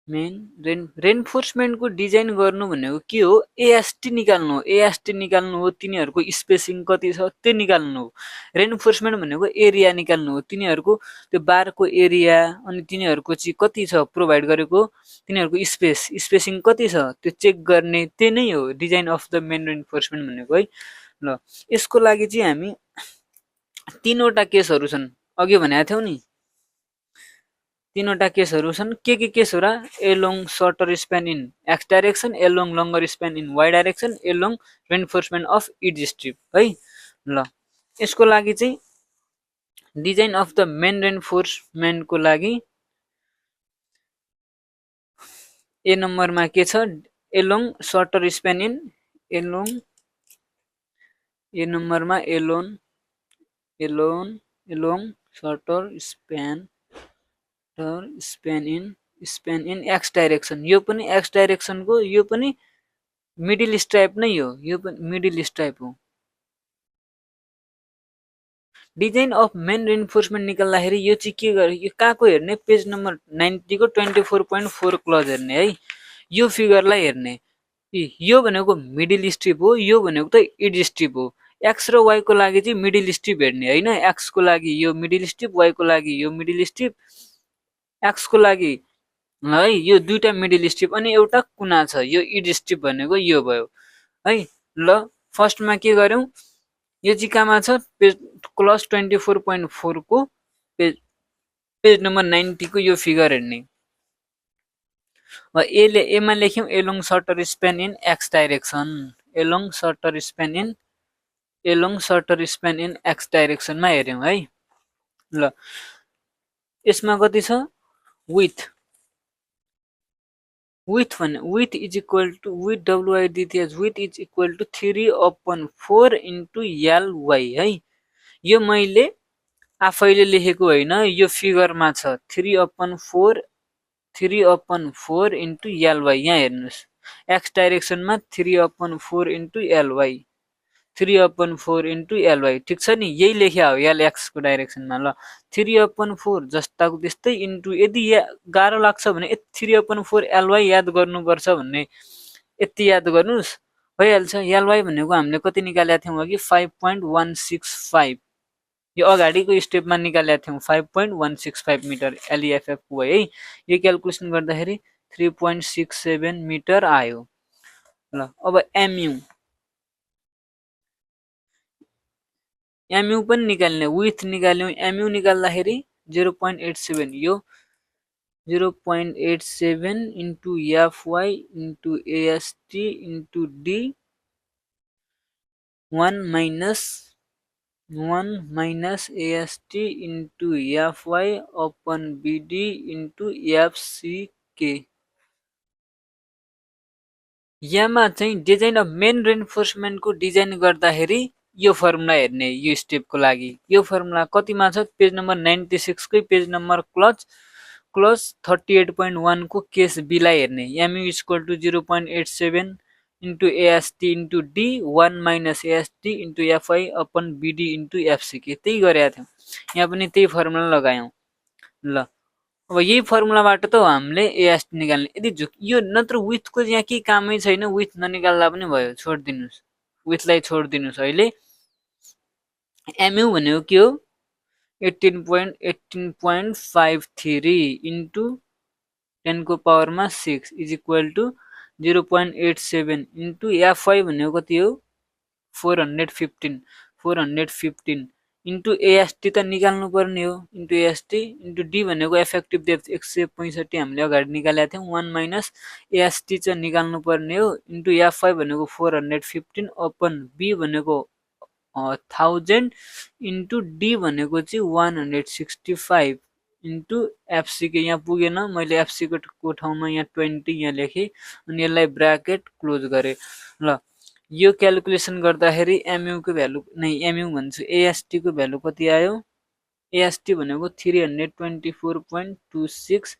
main रेनफोर्समेन्टको डिजाइन गर्नु भनेको के हो? एएसटी निकाल्नु हो। एएसटी निकाल्नु हो, तिनीहरूको स्पेसिङ कति छ त्यो निकाल्नु हो। रेनफोर्समेन्ट भनेको एरिया निकाल्नु हो, तिनीहरूको त्यो बारको एरिया अनि तिनीहरूको चाहिँ कति छ प्रोभाइड गरेको, तिनीहरूको स्पेसिङ कति छ त्यो चेक गर्ने, त्यो नै हो डिजाइन अफ द मेन रेनफोर्समेन्ट भनेको है। ल यसको लागि चाहिँ हामी तीनवटा केसहरू छन्, अघि भनेको थियौ नि तीनवटा केसहरू छन्। के केस हो र? Along shorter span in X direction, along longer span in why direction, along reinforcement of is strip है। ल यसको लागि चाहिँ डिजाइन अफ द मेन रेनफोर्समेन्टको लागि ए नम्बरमा के छ? Along shorter span in along A नम्बरमा along shorter span in X direction. यो पनि एक्स डाइरेक्सनको, यो पनि मिडिल स्ट्राइप नै हो, यो पनि मिडिल स्ट्राइप हो। डिजाइन अफ मेन रेनफोर्समेन्ट निकाल्दाखेरि यो चाहिँ के गर्यो? यो कहाँको हेर्ने? पेज नम्बर 90 को 24.4 क्लज हेर्ने है। यो फिगरलाई हेर्ने, यो भनेको मिडिल स्ट्रिप हो, यो भनेको त इड स्ट्रिप हो। एक्स र वाइ को लागि चाहिँ मिडिल स्ट्रिप हेर्ने होइन। एक्स को लागि यो मिडिल स्ट्रिप, वाइ को लागि यो मिडिल स्ट्रिप, एक्स को लागि है यो दुईटा मिडिल स्ट्रिप अनि एउटा कुना छ, यो इड स्ट्रिप भनेको यो भयो है। ल फर्स्टमा के गर्यौं? यो चाहिँ कहाँमा छ? पेज क्लज 24.4 को पेज नम्बर 90 को यो फिगर हेर्ने। एमा लेख्यौं along shorter span in X direction, along shorter span in X डाइरेक्सनमा हेर्यौं है। ल यसमा कति छ? Width is equal to WI दिएको width is equal to 3/4 into LY है। यो मैले आफैले लेखेको होइन, यो फिगरमा छ 3/4 इन्टु LY। यहाँ हेर्नुहोस्, एक्स डाइरेक्सनमा 3/4 इन्टु LY, 3/4 इन्टु LY ठिक छ नि, यही लेख्या हो LX को डाइरेक्सनमा। ल 3/4 जस्ताको त्यस्तै इन्टु, यदि गाह्रो लाग्छ भने 3/4 LY याद गर्नुपर्छ भन्ने यति याद गर्नुहोस्, भइहाल्छ। LY भनेको हामीले कति निकालेका थियौँ अघि? 5.165, यो अगाडिको स्टेपमा निकालेका थियौँ 5.165 मिटर LEFF है। यो क्यालकुलेसन गर्दाखेरि 3.67 मिटर आयो। ल अब MU पनि निकाल्ने, विथ निकाल्यौं, MU निकाल्दाखेरि 0.87, यो 0.87 into FY into AST into D 1 minus AST into FY upon BD into FCK। यहाँमा चाहिँ डिजाइन अफ मेन रेनफोर्समेन्टको डिजाइन गर्दाखेरि यो फर्मुला हेर्ने, यो स्टेपको लागि यो फर्मुला कतिमा छ? पेज नम्बर 96 कै पेज नम्बर क्लज 38.1 को केस बी लाई हेर्ने। MU equal to 0.87 into AST into D 1 minus AST into FI upon BD into FCK। त्यही गरेका थियौँ, यहाँ पनि त्यही फर्मुला लगायौँ। ल अब यही फर्मुलाबाट त हामीले AST निकाल्ने। यदि यो नत्र विथको यहाँ केही कामै छैन, विथ ननिकाल्दा पनि भयो, छोडिदिनुहोस्, विथलाई छोडिदिनुहोस्। अहिले MU भनेको के हो? 18.53 इन्टु 10 को पावरमा 6 is equal to 0.87 into FY भनेको कति हो? 415 इन्टु AST त निकाल्नु पर्ने हो, इन्टु AST इन्टु D भनेको इफेक्टिभ डेप्थ 165 हामीले अगाडि निकालेका थियौँ। 1 माइनस AST चाहिँ निकाल्नु पर्ने हो, इन्टु FY भनेको 415 अपन B भनेको 1000 इन्टु D भनेको चाहिँ 165 इन्टु FCK। यहाँ पुगेन, मैले FCK को ठाउँमा यहाँ 20 यहाँ लेखेँ अनि यसलाई ब्राकेट क्लोज गरेँ। ल यो क्यालकुलेसन गर्दाखेरि MU को भ्यालु नै MU भन्छु, AST को भ्यालु कति आयो? AST भनेको 324.26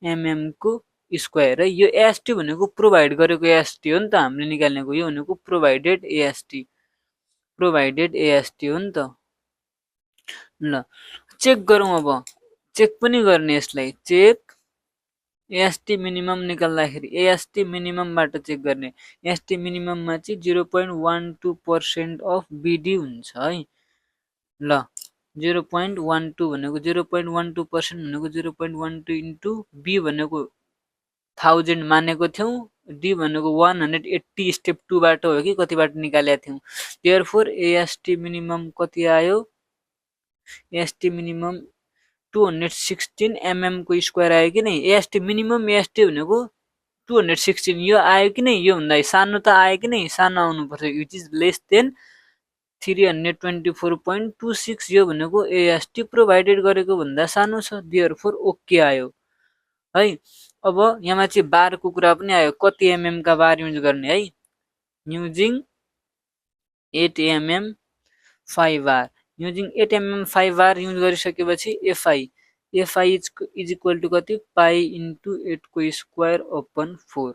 mm को स्क्वायर है। यो AST भनेको प्रोभाइड गरेको AST हो नि त हामीले निकाल्नेको, यो भनेको प्रोभाइडेड AST हो नि त। ल चेक गरौँ, अब चेक पनि गर्ने यसलाई, चेक एएसटी मिनिमम निकाल्दाखेरि एएसटी मिनिममबाट चेक गर्ने। एएसटी मिनिमममा चाहिँ 0.12% अफ बिडी हुन्छ है। ल 0.12 भनेको 0.12% भनेको 0.12 इन्टु बी भनेको 1000 मानेको थियौँ, डी भनेको 180 स्टेप 2 बाट हो कि कतिबाट निकालेका थियौँ। देयरफोर एएसटी मिनिमम कति आयो? एएसटी मिनिमम 216 mm को स्क्वायर आयो कि नै? एएसटी मिनिमम एएसटी भनेको 216 यो आयो कि नै? यो भन्दा सानो त आयो कि नै? सानो आउनुपर्छ, विच इज लेस देन 324.26। यो भनेको एएसटी प्रोभाइडेड गरेको भन्दा सानो छ, देयरफोर ओके आयो है। अब यहाँमा चाहिँ बारको कुरा पनि आयो, कति एमएम का बार युज गर्ने है। युजिङ 8 mm 5 बार, युजिङ 8 mm 5 बार युज गरिसकेपछि एफआई इज इक्वल टु कति? पाई इन्टु 8 को स्क्वायर अपन 4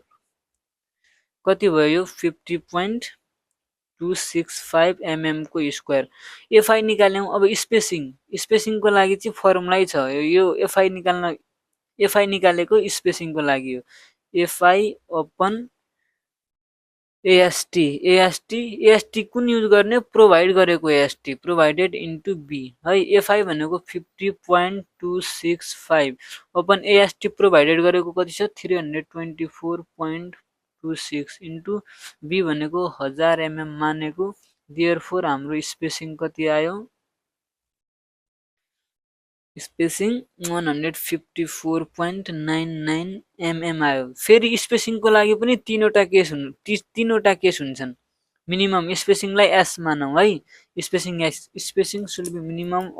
कति भयो? 50.265 mm को स्क्वायर। एफआई निकाल्यौँ। अब स्पेसिङको लागि चाहिँ फर्मुलै छ, यो एफआई निकालेको स्पेसिङको लागि हो। एफआई अपन एएसटी कुन युज गर्ने? प्रोभाइड गरेको एएसटी, प्रोभाइडेड इन्टु बी है। एफआई भनेको 50.265 अपन एएसटी प्रोभाइडेड गरेको कति छ? 324.26 इन्टु बी भनेको 1000 mm मानेको। देयरफोर हाम्रो स्पेसिङ कति आयो? स्पेसिङ 154.99 mm आयो। फेरि स्पेसिङको लागि पनि तीनवटा केस हुन्छन्। मिनिमम स्पेसिङलाई एस मानौँ है। Spacing should be minimum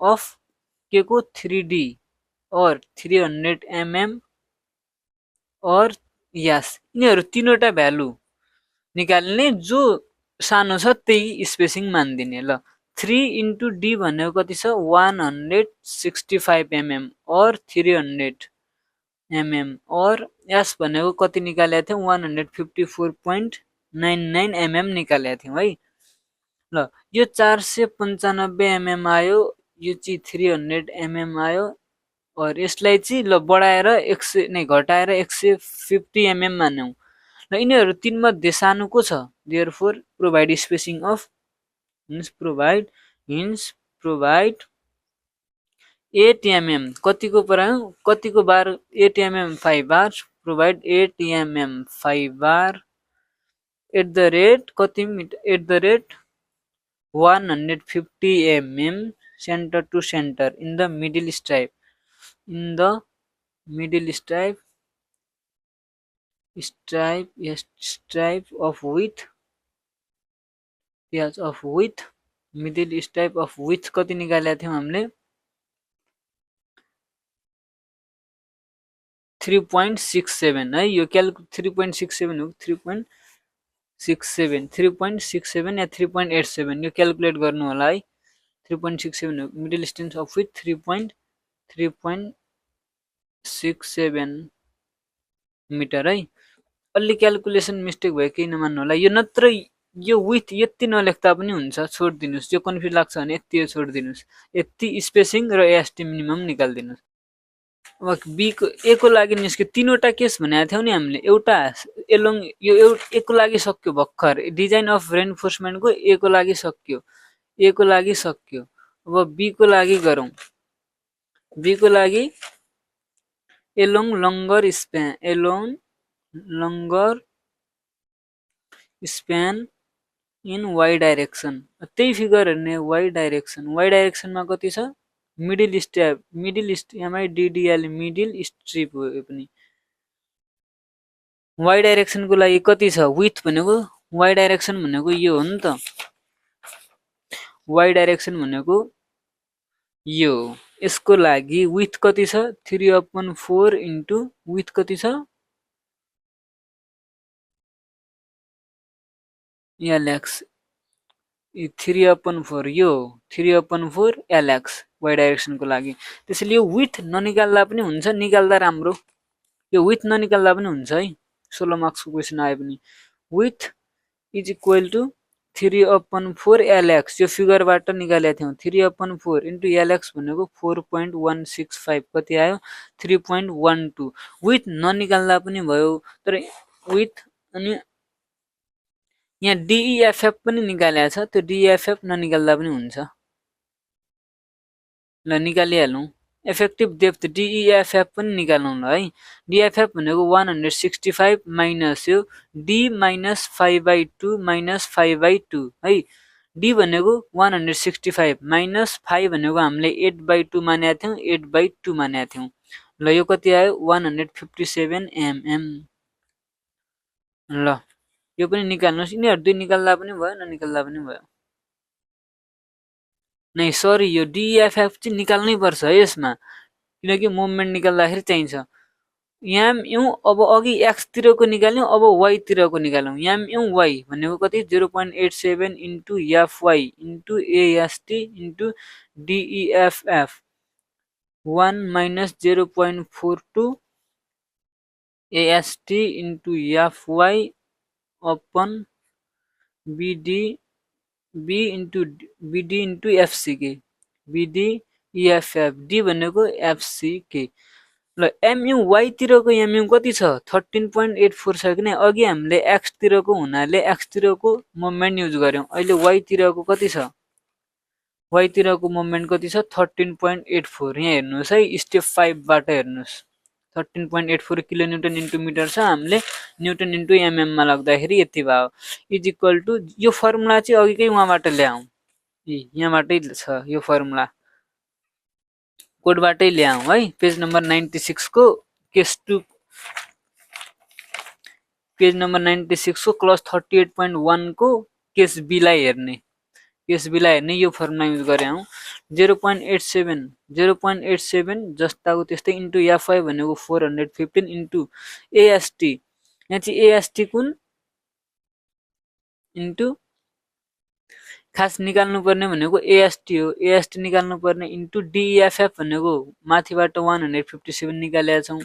of के को? 3D और 300 mm और यस। यिनीहरू तीनवटा भ्यालु निकाल्ने, जो सानो छ त्यही स्पेसिङ मानिदिने। ल 3 इन्टु डी भनेको कति छ? 165 mm और 300 mm और एस भनेको कति निकालेका थियौँ? 154.99 mm निकालेका थियौँ है। ल यो 495 mm आयो, यो चाहिँ 300 mm आयो और यसलाई चाहिँ ल बढाएर 100 नै घटाएर 150 mm मानौँ। ल यिनीहरू तीन मध्ये सानो को छ? Therefore provide spacing of provide 8 mm कतिको परायो? कतिको bar? 8 mm 5 bar. Provide 8 mm 5 bar at the rate कति metre? At the rate 150 mm centre to centre in the middle stripe of width middle stripe of width कति निकालेका थियौँ हामीले? 3.67 है। यो 3.67 हो, 3.67 या 3.87 यो क्यालकुलेट गर्नु होला है। 3.67 हो middle distance of width 3.67 metre है। अलि क्यालकुलेसन मिस्टेक भयो, केही नमान्नु होला। यो नत्र यो विथ यति नलेख्दा पनि हुन्छ, छोडिदिनुहोस्। यो कन्फ्युज लाग्छ भने यति छोडिदिनुहोस्। यति स्पेसिङ र एएसटी मिनिमम निकालिदिनुहोस्। अब ए को लागि निस्क्यो। तीनवटा केस भनेको थियौँ नि हामीले। एउटा एलोङ यो ए को लागि सक्यो भर्खर। डिजाइन अफ रेनफोर्समेन्टको ए को लागि सक्यो। अब बी को लागि गरौँ। बी को लागि along longer span in why direction. त्यही फिगर हेर्ने, वाइ डाइरेक्सनमा कति छ? मिडल स्ट्रिप डिडिएल मिडल स्ट्रिप हो यो पनि। वाइ डाइरेक्सनको लागि कति छ? विथ भनेको वाइ डाइरेक्सन भनेको यो हो नि त। वाइ डाइरेक्सन भनेको यो। यसको लागि विथ कति छ? 3/4 इन्टु विथ कति छ? एलएक्स 3/4 यो 3/4 एलएक्स वाइ डाइरेक्सनको लागि। त्यसैले यो विथ ननिकाल्दा पनि हुन्छ, निकाल्दा राम्रो। यो विथ ननिकाल्दा पनि हुन्छ है। 16 मार्क्सको क्वेसन आए पनि width is equal to 3/4 LX यो फिगरबाट निकालेका थियौँ 3/4 इन्टु LX भनेको 4.165 कति आयो 3.12 विथ ननिकाल्दा पनि भयो तर विथ अनि यहाँ DEFF पनि निकालेको छ त्यो DEFF ननिकाल्दा पनि हुन्छ ल निकालिहालौँ इफेक्टिभ डेप्थ DEFF पनि निकाल्नु ल है DEFF भनेको 165 माइनस यो D माइनस 5/2 माइनस 5/2 है D भनेको 165 माइनस 5 भनेको हामीले 8/2 मानेका थियौँ 8/2 मानेका थियौँ ल यो कति आयो 157 mm ल यो पनि निकाल्नुहोस् यिनीहरू दुई निकाल्दा पनि भयो ननिकाल्दा पनि भयो नै सरी यो DEFF चाहिँ निकाल्नै पर्छ है यसमा किनकि मोमेन्ट निकाल्दाखेरि चाहिन्छ MU अब अघि x तिरको निकाल्यौं अब y तिरको निकाल्यौं MU y भनेको कति 0.87 into FY into AST into DEFF 1 minus 0.42 AST into FY upon BD B into BD into FCK BD EFF D भनेको FCK ल MU y तिरको MU कति छ 13.84 छ किन अघि हामीले x तिरको हुनाले x तिरको मोमेन्ट युज गर्यौं अहिले y तिरको कति छ y तिरको मोमेन्ट कति छ 13.84 यहाँ हेर्नुस् है स्टेप 5 बाट हेर्नुस् 13.84 किलोन्युटन इन्टु मिटर छ हामीले न्युटन इन्टु mm मा लाग्दाखेरि यति भयो इज इक्वल टु यो फर्मुला चाहिँ अघिकै उहाँबाट ल्याऊ यहाँबाटै छ यो फर्मुला कोडबाटै ल्याऊ है पेज नम्बर 96 को केस 2 पेज नम्बर 96 को क्लास 38.1 को केस बी लाई हेर्ने यो फर्मुला युज गरे हौ 0.87 जस्ताको त्यस्तै इन्टु FY भनेको 415 इन्टु AST यहाँ चाहिँ AST कुन इन्टु खास निकाल्नु पर्ने भनेको AST हो AST निकाल्नु पर्ने इन्टु DEFF भनेको माथिबाट 157 निकालेका छौं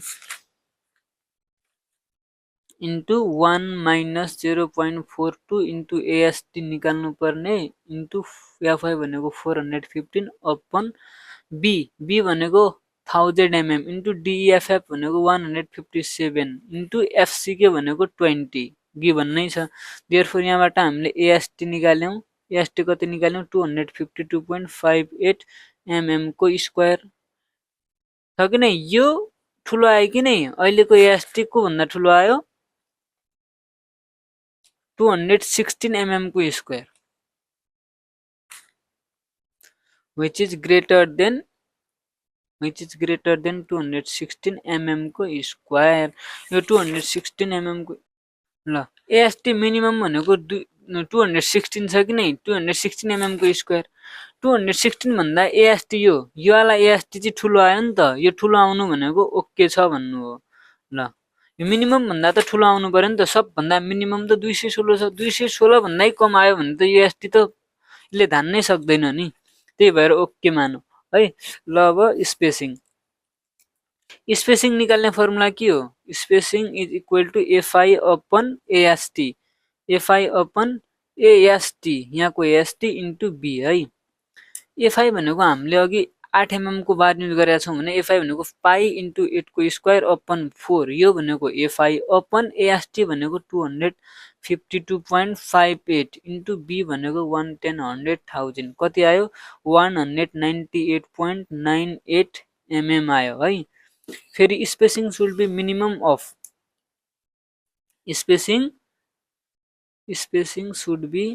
इन्टु 1 माइनस 0.42 इन्टु AST निकाल्नु पर्ने इन्टु FY भनेको 415 अपन B भनेको 1000 mm इन्टु DEFF भनेको 157 इन्टु FCK भनेको 20 गिभन नै छ देयरफोर यहाँबाट हामीले AST निकाल्यौं AST कति निकाल्यौं 252.58 mm को स्क्वायर छ कि नै यो ठुलो आयो कि नै अहिलेको AST को भन्दा ठुलो आयो 216 mm को square which is greater than 216 mm को स्क्वायर यो 216 mm को ल AST मिनिमम भनेको 216 छ कि नै 216 mm को स्क्वायर 216 भन्दा AST यो वाला AST चाहिँ ठुलो आयो नि त यो ठुलो आउनु भनेको ओके छ भन्नु हो ल यो मिनिमम भन्दा त ठुलो आउनु पर्यो नि त सब भन्दा मिनिमम त 216 छ 216 भन्दै कम आयो भने त यो AST त ले धान्नै सक्दैन नि त्यही भएर ओके मानौ है ल अब स्पेसिङ निकाल्ने फर्मुला के हो spacing is equal to FI upon AST FI upon AST यहाँको AST इन्टु B है FI भनेको हामीले अघि 8 mm को बार युज गरेका छौं भने FI भनेको पाई इन्टु 8 को स्क्वायर अपन 4 यो भनेको FI अपन AST भनेको 252.58 इन्टु B भनेको 110,000 कति आयो 198.98 mm आयो है फेरि spacing should be minimum of spacing should be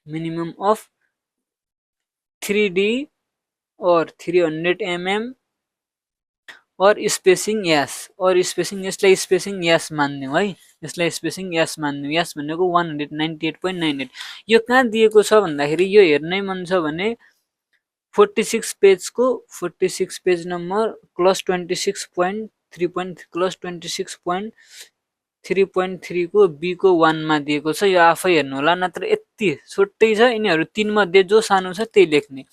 minimum of 3D or 300 mm or spacing yes यसलाई spacing yes मान्नु है यसलाई spacing yes मान्नु yes भनेको 198.98 यो कहाँ दिएको छ भन्दाखेरि यो हेर्नै मन छ भने 46 पेज नम्बर क्लास 26.3.3 को B को 1 मा दिएको छ यो आफै हेर्नु होला नत्र यति छोटै छ यिनीहरु तीन मध्ये जो सानो छ त्यही लेख्ने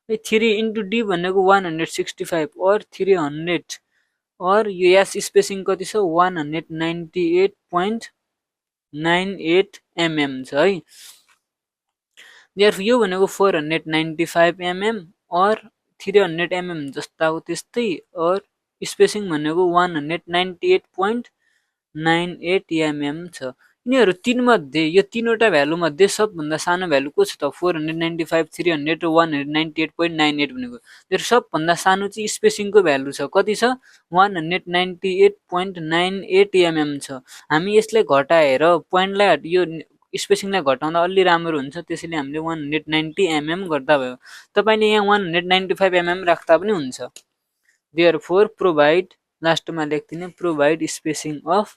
3 into d भनेको 165 और 300 और यो एस स्पेसिङ कति छ 198.98 mm छ है। देयरफोर यो भनेको 495 mm और 300 mm जस्ताको त्यस्तै और स्पेसिङ भनेको 198.98 mm छ। यिनीहरू तीन मध्ये यो तीनवटा भ्यालु मध्ये सबभन्दा सानो भ्यालु को छ त 495 300 र 198.98 भनेको। त्यो सबभन्दा सानो चाहिँ स्पेसिङको भ्यालु छ कति छ 198.98 mm छ। हामी यसलाई घटाएर पोइन्टलाई यो स्पेसिङलाई घटाउँदा अलि राम्रो हुन्छ त्यसैले हामीले 190 mm गर्दा भयो। तपाईले यहाँ 195 mm राख्दा पनि हुन्छ। देयरफोर प्रोभाइड लास्टमा लेख्दिने प्रोभाइड स्पेसिङ अफ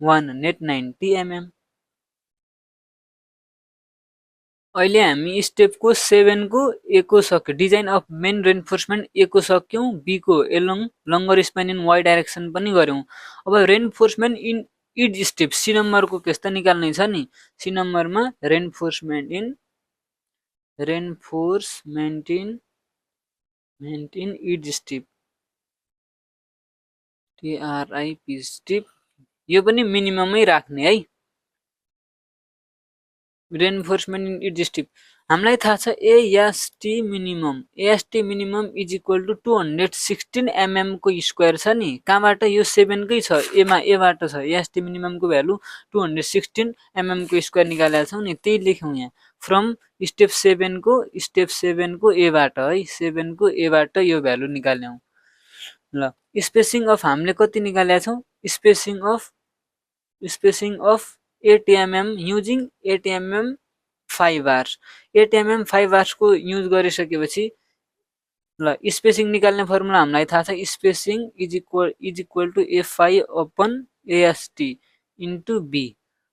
190 mm। अहिले हामी स्टेपको 7 को ए को सक्यो design of main reinforcement A को सक्यौं बी को along longer span in why direction पनि गर्यौं। अब reinforcement in each step C नम्बरको केस त निकाल्नै छ नि। सी नम्बरमा reinforcement in each step TRIP step यो पनि मिनिममै राख्ने है। रेनफोर्समेन्ट इन इच स्टेप हामीलाई थाहा छ AST minimum is equal to 216 mm को स्क्वायर छ नि। कहाँबाट यो 7 कै छ एबाट छ एएसटी मिनिमम को भ्यालु 216 mm को स्क्वायर निकालेका छौं नि त्यही लेख्यौं यहाँ फ्रम स्टेप 7 को एबाट है 7 को एबाट यो भ्यालु निकाल्यौं। ल स्पेसिङ अफ हामीले कति निकालेका छौं spacing of 8 mm using 8 mm 5 hours 8 mm 5 hours को युज गरिसकेपछि ल स्पेसिङ निकाल्ने फर्मुला हामीलाई थाहा छ spacing is equal to FI upon AST into B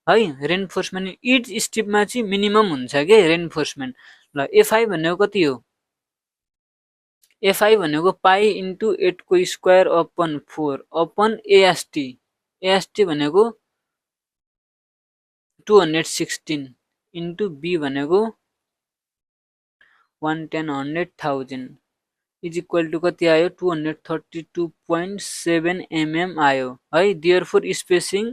है। रेनफोर्समेन्ट इच स्टेपमा चाहिँ मिनिमम हुन्छ के रेनफोर्समेन्ट। ल एफआई भनेको कति हो एफआई भनेको पाई इन्टु 8 को स्क्वायर अपन 4 अपन एएसटी भनेको 216 इन्टु बी भनेको 110,000 इज इक्वल टु कति आयो 232.7 mm आयो है। Therefore spacing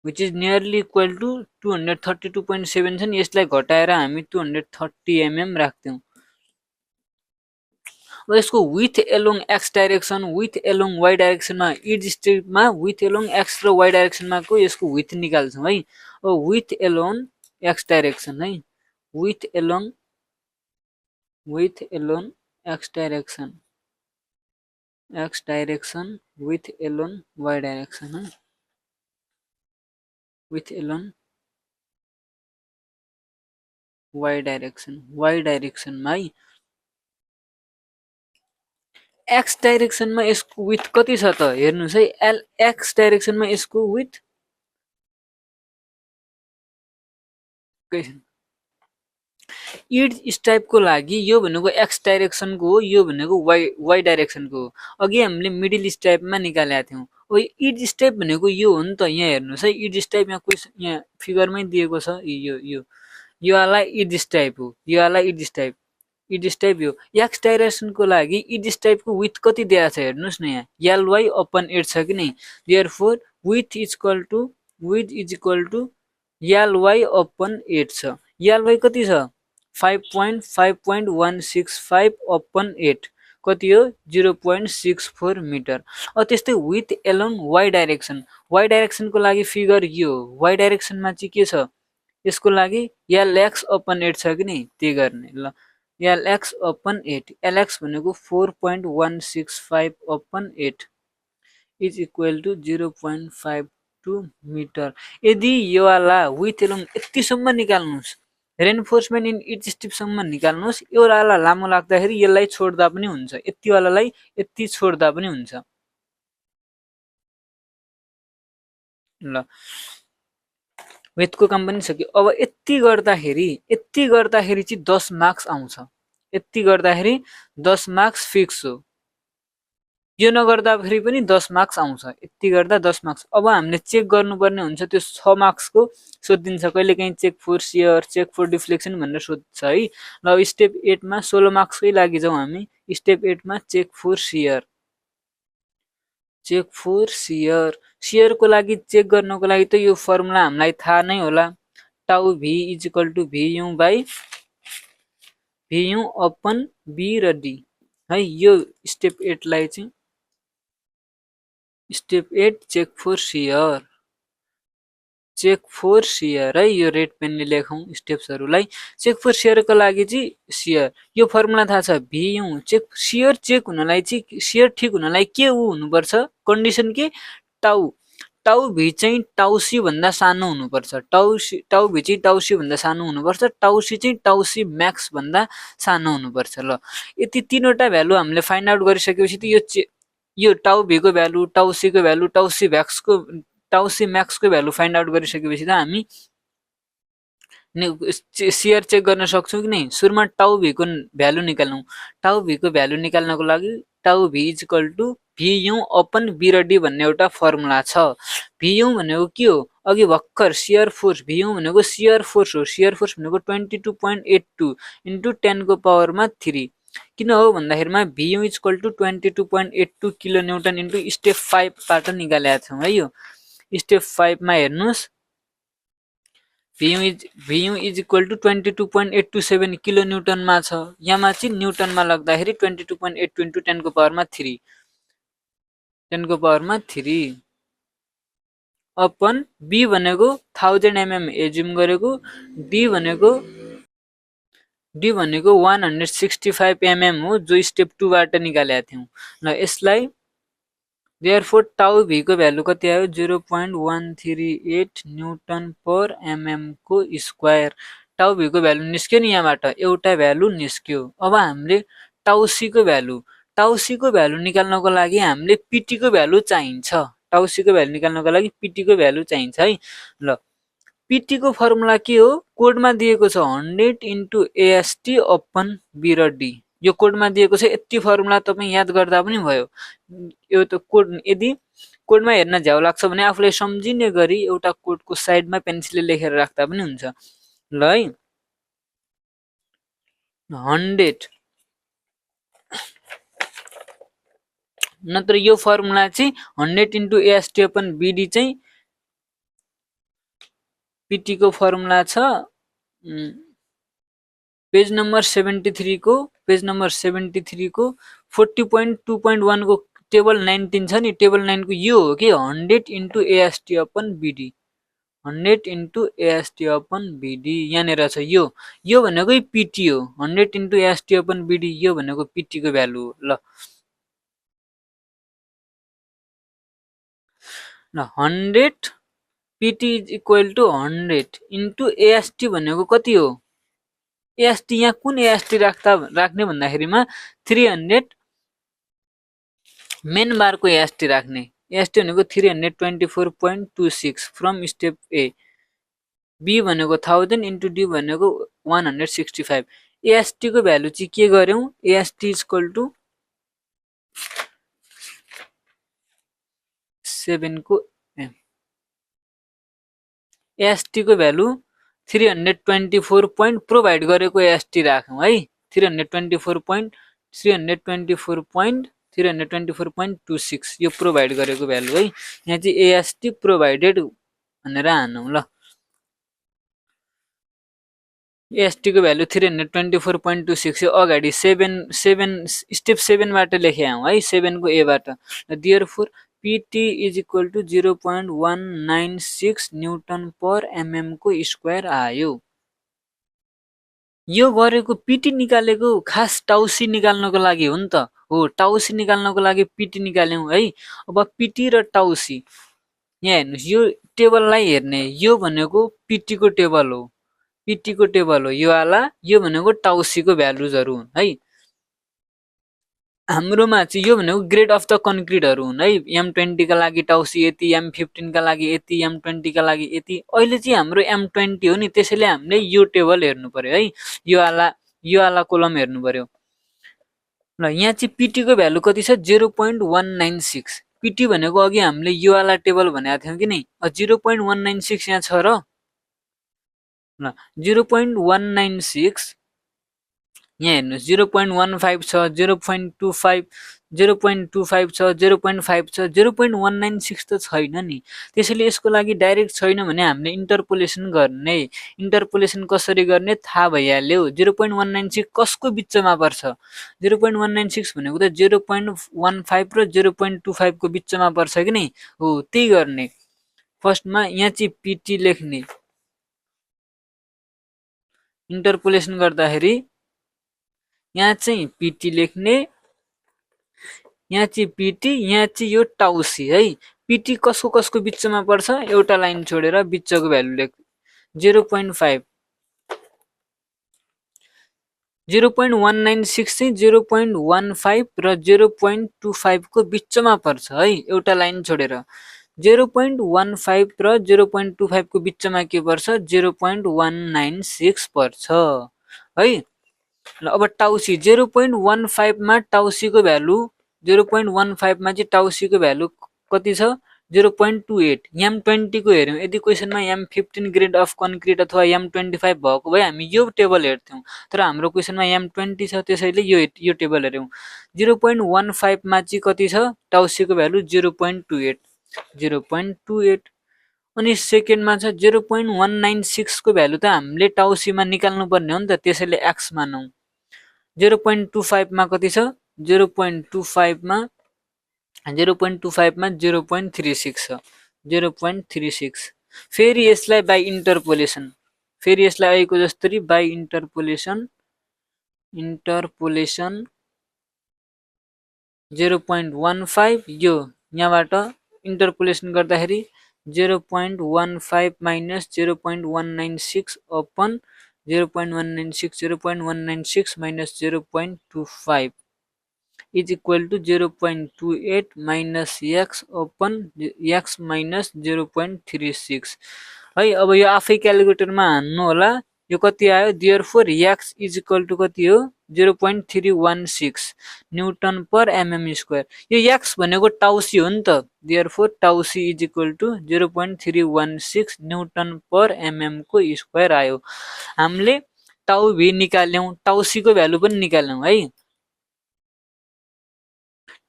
which is nearly equal to 232.7 छ नि यसलाई घटाएर हामी 230 mm राख्थ्यौं। अब यसको width along X direction width along Y डाइरेक्सनमा इच स्टेपमा विथ एलोङ एक्स र वाइ डाइरेक्सनमा को यसको विथ निकाल्छौं है। अब विथ एलोङ एक्स डाइरेक्सन है width along X direction width along Y direction है विथ एलोङ वाइ डाइरेक्सनमा है एक्स डाइरेक्सनमा यसको विथ कति छ त हेर्नुस् है एक्स डाइरेक्सनमा यसको विथ इच स्टेपको लागि यो भनेको एक्स डाइरेक्सनको हो यो भनेको वाइ डाइरेक्सनको हो। अघि हामीले मिडल स्टेपमा निकालेका थियौं। अब इच स्टेप भनेको यो हो नि त यहाँ हेर्नुस् है इच स्टेप यहाँ फिगरमै दिएको छ यो वाला इच स्टेप हो यो वाला इच स्टेप यो एक्स डाइरेक्सनको लागि इच स्टेपको विथ कति दिएको छ हेर्नुस् न यहाँ एलवाई अपन 8 छ कि नै। Therefore width is equal to LY upon 8 छ। एलवाई कति छ 5.165 अपन 8 कति हो 0.64 मिटर। अब त्यस्तै विथ एलोङ वाइ डाइरेक्सनको लागि फिगर यो वाइ डाइरेक्सनमा चाहिँ के छ यसको लागि एलएक्स अपन 8 छ कि नै त्यही गर्ने। ल एलएक्स अपन 8 एलएक्स भनेको 4.165 upon 8 is equal to 0.52 metre. यदि यो वाला विथ एलोङ यतिसम्म निकाल्नुस् रेनफोर्समेन्ट इन इच स्टेपसम्म निकाल्नुस् यो वाला लामो लाग्दाखेरि यसलाई छोड्दा पनि हुन्छ यति वालालाई यति छोड्दा पनि हुन्छ। ल विथको काम पनि सक्यो। अब यति गर्दाखेरि चाहिँ 10 मार्क्स आउँछ यति गर्दाखेरि 10 मार्क्स फिक्स हो। यो नगर्दाखेरि पनि 10 मार्क्स आउँछ, यति गर्दा 10 मार्क्स। अब हामीले चेक गर्नुपर्ने हुन्छ, त्यो 6 मार्क्सको सोधिदिन्छ, कहिलेकाहीँ check for shear, check for deflection भनेर सोध्छ है। ल स्टेप 8 मा 16 मार्क्सकै लागि जाउँ हामी। स्टेप 8 मा check for shear, check for shear. सियरको लागि चेक गर्नको लागि त यो फर्मुला हामीलाई थाहा नै होला, tau V is equal to V U by V U upon B र डी है। यो स्टेप 8 लाई चाहिँ step 8 check for shear, check for shear है। यो रेड पेनले लेखौँ स्टेप्सहरूलाई। चेक फोर सियरको लागि चाहिँ सियर यो फर्मुला थाहा छ, भी यू चेक सियर चेक हुनलाई चाहिँ सियर ठिक हुनलाई के हुनुपर्छ, कन्डिसन के, टाउ टाउ भी चाहिँ टाउ सी भन्दा सानो हुनुपर्छ, टाउ भी चाहिँ टाउ सी भन्दा सानो हुनुपर्छ, टाउ सी चाहिँ टाउ सी म्याक्स भन्दा सानो हुनुपर्छ। ल यति तीनवटा भ्यालु हामीले फाइन्ड आउट गरिसकेपछि त यो टाउ भी को भ्यालु, टाउ सी को भ्यालु, टाउ सी म्याक्स को भ्यालु फाइन्ड आउट गरिसकेपछि त हामी सियर चेक गर्न सक्छौँ कि नै। सुरुमा टाउ भी को भ्यालु निकाल्नु, टाउ भी को भ्यालु निकाल्नको लागि tau V is equal to V U upon B र डी भन्ने एउटा फर्मुला छ। भी यू भनेको के हो, अघि भर्खर सियर फोर्स, भी यू भनेको सियर फोर्स हो। सियर फोर्स भनेको 22.82 इन्टु 10 को पावरमा 3 किन हो भन्दाखेरिमा V U is equal to 22.82 kilo newton into step 5 बाट निकालेका छौँ है। यो स्टेप 5 मा हेर्नुस्, V U is equal to 22.87 kilo न्युटनमा छ। यहाँमा चाहिँ न्युटनमा लाग्दाखेरि 22.82 इन्टु 10 को पावरमा 3, 10 को पावरमा 3 अपन बी भनेको 1000 mm एज्युम गरेको, डी भनेको 165 mm हो, जो स्टेप 2 बाट निकालेका थियौँ। ल यसलाई देयरफोर टाउ भी को भ्यालु कति आयो, 0.138 न्युटन पर एमएम को स्क्वायर। टाउ भी को भ्यालु निस्क्यो नि, यहाँबाट एउटा भ्यालु निस्क्यो। अब हामीले टाउ सी को भ्यालु निकाल्नको लागि हामीले पीटी को भ्यालु चाहिन्छ, टाउ सी को भ्यालु निकाल्नको लागि पीटी को भ्यालु चाहिन्छ है। ल पीटी को फर्मुला के हो, कोडमा दिएको छ 100 इन्टु एएसटी अपन बी र डी। यो कोडमा दिएको छ, यति फर्मुला तपाईँ याद गर्दा पनि भयो। यो त कोड, यदि कोडमा हेर्न झ्याउ लाग्छ भने आफूलाई सम्झिने गरी एउटा कोडको साइडमा पेन्सिलले लेखेर राख्दा पनि हुन्छ। ल है 100 नत्र यो फर्मुला चाहिँ 100 इन्टु एएसटी अपन बीडी चाहिँ पीटी को फर्मुला छ पेज नम्बर 73 को 40.2.1 को टेबल 19 छ नि, टेबल 9 को यो हो कि 100 into AST upon BD, 100 into AST upon BD यहाँनिर छ। यो भनेको पीटी हो, 100 इन्टु एएसटी अपन बीडी यो भनेको पीटी को भ्यालु हो। ल 100 pt is equal to 100 into AST भनेको कति हो, एएसटी यहाँ कुन एएसटी राख्ने भन्दाखेरिमा 300 मेन बारको एएसटी राख्ने, एएसटी भनेको 324.26 फ्रम स्टेप ए, बी भनेको 1000 इन्टु डी भनेको 165। एएसटी को भ्यालु चाहिँ के गर्यौं, एएसटी इज इक्वल टु 7 को एएसटी को भ्यालु 324 प्रोभाइड गरेको एएसटी राखौं है, 324.26 यो प्रोभाइड गरेको भ्यालु है। यहाँ चाहिँ एएसटी प्रोभाइडेड भनेर हानौं। ल एएसटी को भ्यालु 324.26 यो अगाडि स्टेप 7 बाट लेखे हौं है, 7 को ए बाट। Therefore pt is equal to 0.196 newton per mm को स्क्वायर आयो। यो गरेको पीटी निकालेको खास टाउसी निकाल्नको लागि हो नि त, हो टाउसी निकाल्नको लागि पीटी निकाल्यौं है। अब पीटी र टाउसी यहाँ हेर्नुस्, यो टेबललाई हेर्ने, यो भनेको पीटी को टेबल हो, पीटी को टेबल हो यो वाला, यो भनेको टाउसी को भ्यालुजहरु हुन् है। हाम्रोमा चाहिँ यो भनेको ग्रेड अफ द कन्क्रिटहरु हुन् है, M20 का लागि टाउसी यति, M15 का लागि यति, M20 का लागि यति। अहिले चाहिँ हाम्रो M20 हो नि, त्यसैले हामीले यो टेबल हेर्नु पर्यो है, यो वाला कोलम हेर्नु पर्यो। ल यहाँ चाहिँ पिटी को भ्यालु कति छ 0.196 पिटी भनेको अघि हामीले यो वाला टेबल भनेको थियौं कि नै 0.196 यहाँ छ र ल 0.196 यहाँ हेर्नुस् 0.15 छ 0.25 0.25 छ 0.5 छ 0.196 त छैन नि त्यसैले यसको लागि डाइरेक्ट छैन भने हामीले इन्टरपोलेसन गर्ने इन्टरपोलेसन कसरी गर्ने थाहा भइहाल्यो 0.196 कसको बिचमा पर्छ 0.196 भनेको त 0.15 र 0.25 को बिचमा पर्छ कि नै हो त्यही गर्ने फर्स्टमा यहाँ चाहिँ पिटी लेख्ने इन्टरपोलेसन गर्दाखेरि यहाँ चाहिँ पिटी लेख्ने यहाँ चाहिँ पिटी यहाँ चाहिँ यो टाउसी है पिटी कसको कसको बिचमा पर्छ एउटा लाइन छोडेर बिचको भ्यालु लेख 0.5 0.196 चाहिँ 0.15 र 0.25 को बिचमा पर्छ है एउटा लाइन छोडेर 0.15 र 0.25 को बिचमा के पर्छ 0.196 पर्छ है ल अब टाउसी 0.15 मा टाउसी को भ्यालु 0.15 मा चाहिँ टाउसी को भ्यालु कति छ 0.28 M20 को हेर्यौं यदि क्वेशनमा M15 ग्रेड अफ कन्क्रिट अथवा M25 भएको भए हामी यो टेबल हेर्थ्यौं तर हाम्रो क्वेशनमा M20 छ त्यसैले यो टेबल हेर्यौं 0.15 मा चाहिँ कति छ टाउसी को भ्यालु 0.28 अनि सेकेन्डमा छ 0.196 को भ्यालु त हामीले टाउसीमा निकाल्नु पर्ने हो नि त त्यसैले x मानौं 0.25 मा कति छ 0.25 मा 0.25 मा 0.36 छ 0.36 फेरि यसलाई बाइ इन्टरपोलेसन फेरि यसलाई आएको जस्तै बाइ इन्टरपोलेसन 0.15 यो यहाँबाट इन्टरपोलेसन गर्दाखेरि 0.15 minus 0.196 upon 0.196 0.196 minus 0.25 is equal to 0.28 minus x upon x minus 0.36 है अब यो आफै क्याल्कुलेटरमा हान्नु होला यो कति आयो therefore x is equal to कति हो 0.316 न्यूटन पर mm स्क्वायर यो x भनेको टाउसी हो नि त therefore टाउसी is equal to 0.316 Newton per mm को स्क्वायर आयो हामीले टाउ भी निकाल्यौं टाउसी को भ्यालु पनि निकाल्यौं है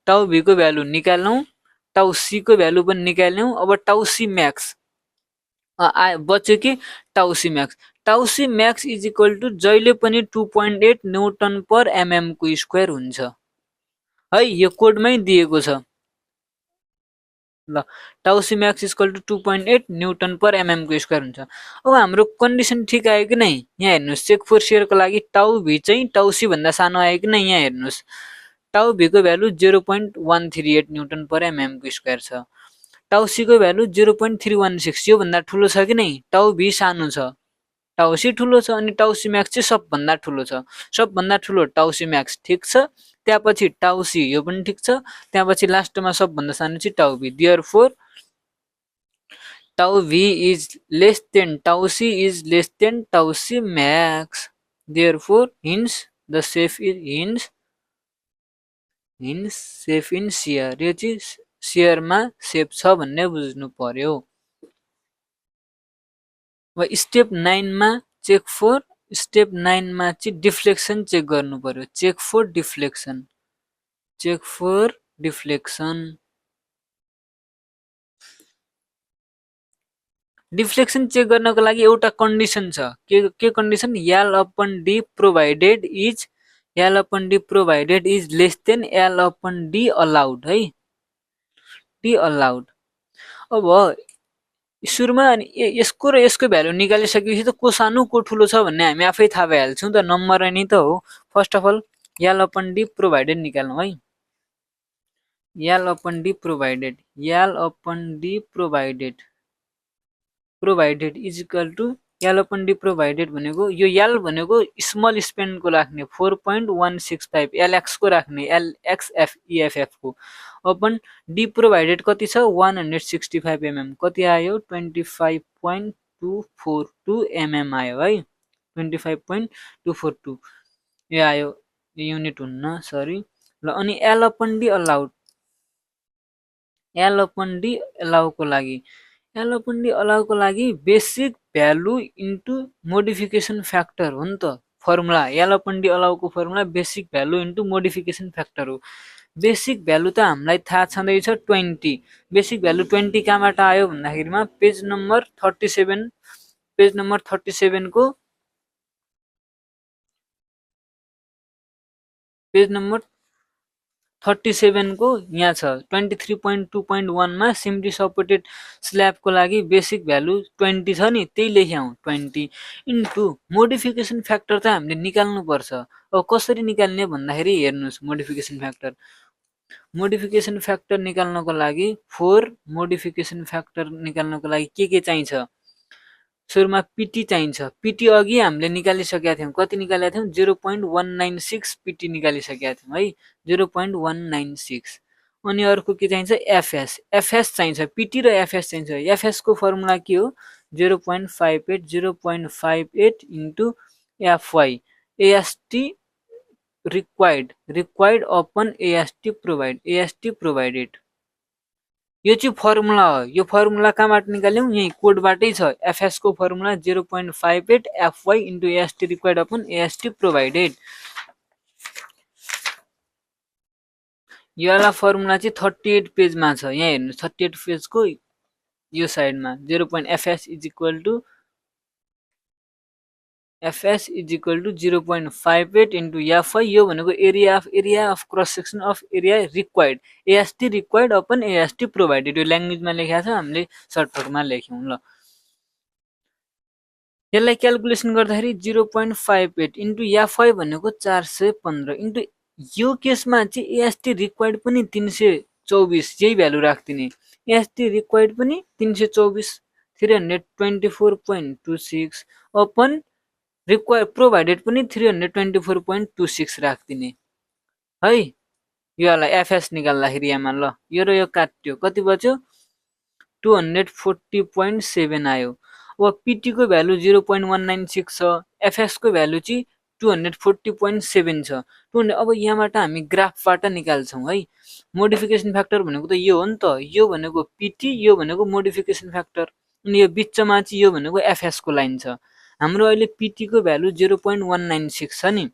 टाउ भी को भ्यालु निकाल्यौं टाउ सी को भ्यालु पनि निकाल्यौं अब टाउ सी म्याक्स बच्यो कि tau C max is equal to जहिले पनि 2.8 न्यूटन पर एमएम को स्क्वायर हुन्छ है यो कोडमै दिएको छ ल tau C max is equal to 2.8 newton per mm को स्क्वायर हुन्छ अब हाम्रो कन्डिसन ठीक आयो कि नै यहाँ हेर्नुस् चेक फोर शेयर को लागि टाउ भी चाहिँ टाउ सी भन्दा सानो आयो कि नै यहाँ हेर्नुस् टाउ भी को भ्यालु 0.138 न्यूटन पर एमएम को स्क्वायर छ टाउ सी को भ्यालु 0.316 यो भन्दा ठुलो छ कि नै टाउ भी सानो छ टाउ सी ठुलो छ अनि टाउ सी म्याक्स चाहिँ सबभन्दा ठुलो छ सबभन्दा ठुलो टाउ सी म्याक्स ठीक छ त्यसपछि टाउ सी यो पनि ठीक छ त्यसपछि लास्टमा सबभन्दा सानो चाहिँ टाउ v therefore tau V is less than tau C is less than tau C max therefore hence the safe is safe in shear यो चाहिँ सियरमा सेफ छ भन्ने बुझ्नु पर्यो अब स्टेप 9 मा चेक फोर स्टेप 9 मा चाहिँ डिफ्लेक्सन चेक गर्नु पर्यो check for deflection deflection check गर्नको लागि एउटा कन्डिसन छ के condition L upon D provided is L upon D provided is less than L upon D allowed है D allowed अब सुरुमा यसको र यसको भ्यालु निकालिसकेपछि त को सानो को ठुलो छ भन्ने हामी आफै थाहा भइहाल्छौं त नम्बर नै त हो first of all L upon D provided निकाल्नु है L upon D provided is equal to L upon D provided भनेको यो L भनेको स्मल स्पेन को राख्ने 4.165 LX को राख्ने LXFEFF को अपन D provided कति छ 165 mm कति आयो 25.242 mm आयो है 25.242 यो आयो युनिट हुन्न सरी ल अनि L upon D allowed, L upon D अलाउको लागि basic value into modification factor हो नि त फर्मुला। एल अपन डी अलाउको formula basic value into modification factor हो। बेसिक भ्यालु त हामीलाई थाहा छँदैछ 20। बेसिक भ्यालु 20 कहाँबाट आयो भन्दाखेरिमा पेज नम्बर 37, पेज नम्बर 37 को पेज नम्बर 37 को यहाँ छ 23.2.1 मा सिम्पली सपोर्टेड स्ल्याबको लागि बेसिक भ्यालु 20 छ नि, त्यही लेख्यौं 20 इन्टु मोडिफिकेसन फ्याक्टर त हामीले निकाल्नु पर्छ। अब कसरी निकाल्ने भन्दाखेरि हेर्नुस्, मोडिफिकेसन फ्याक्टर निकाल्नको लागि मोडिफिकेसन फ्याक्टर निकाल्नको लागि के चाहिन्छ? सुरुमा पिटी चाहिन्छ। पिटी अघि हामीले निकालिसकेका थियौं, कति निकालेका थियौं? 0.196 पिटी निकालिसकेका थियौं है, 0.196। अनि अर्को के चाहिन्छ? एफएस चाहिन्छ। पिटी र एफएस चाहिन्छ। एफएस को फर्मुला के हो? 0.58 into FY, AST required upon AST provided. यो चाहिँ फर्मुला हो। यो फर्मुला कहाँबाट निकाल्यौं? यही कोडबाटै छ। एफएस को formula 0.58 FY into AST required upon AST provided. यो वाला फर्मुला चाहिँ 38 पेजमा छ। यहाँ हेर्नु 38 पेजको यो साइडमा FS is equal to 0.58 into FI. यो भनेको area of cross section of area required, AST required upon AST provided. यो ल्याङ्ग्वेजमा लेखेको छ, हामीले सर्टकटमा लेख्यौं। ल यसलाई क्याल्कुलेसन गर्दाखेरि 0.58 इन्टु एफआई भनेको 415 इन्टु यो केसमा चाहिँ एएसटी रिक्वायर्ड पनि 324, यही भ्यालु राख्दिने। एएसटी रिक्वायर्ड पनि 324, 324.26 अपन रिक्वायर्ड प्रोभाइडेड पनि 324.26 राख्दिने है। यो वाला एफएस निकाल्दाखेरि यहाँ ल यो र यो काट्यो, कति बच्यो? 240.7 आयो। अब पिटी को भ्यालु 0.196 छ, एफएस को भ्यालु चाहिँ 240.7 छ। अब यहाँबाट हामी ग्राफबाट निकाल्छौं है। मोडिफिकेसन फ्याक्टर भनेको त यो हो नि त, यो भनेको पिटी, यो भनेको मोडिफिकेसन फ्याक्टर, अनि यो बिचमा चाहिँ यो भनेको एफएस को लाइन छ। हाम्रो अहिले पिटी को भ्यालु 0.196 छ नि,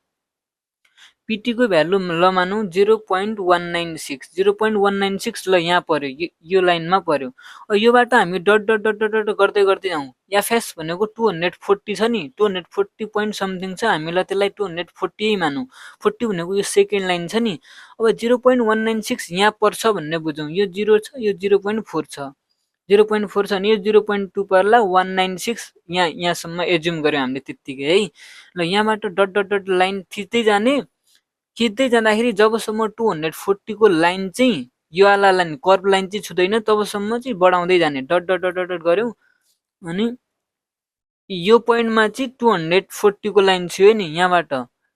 पिटी को भ्यालु ल मानौ 0.196, 0.196 ल यहाँ पर्यो, यो लाइनमा पर्यो। योबाट हामी डट डट डट डट गर्दै गर्दै जाउँ। एफएस भनेको 240 छ नि, 240 पोइन्ट समथिङ छ, हामीलाई त्यसलाई 240 मानौ। 40 भनेको यो सेकेन्ड लाइन छ नि। अब 0.196 यहाँ पर्छ भन्ने बुझौँ। यो 0 छ, यो 0.4 छ, 0.4 छ नि, यो 0.2 पर्ला 196 यहाँसम्म एज्युम गर्यो हामीले त्यतिकै है। ल यहाँबाट डट डट डट लाइन खिच्दै जाँदाखेरि जबसम्म 240 को लाइन चाहिँ यो वाला लाइन कर्भ लाइन चाहिँ छुँदैन तबसम्म चाहिँ बढाउँदै जाने, डट डट डट डट गर्यौं। अनि यो पोइन्टमा चाहिँ 240 को लाइन छियो नि, यहाँबाट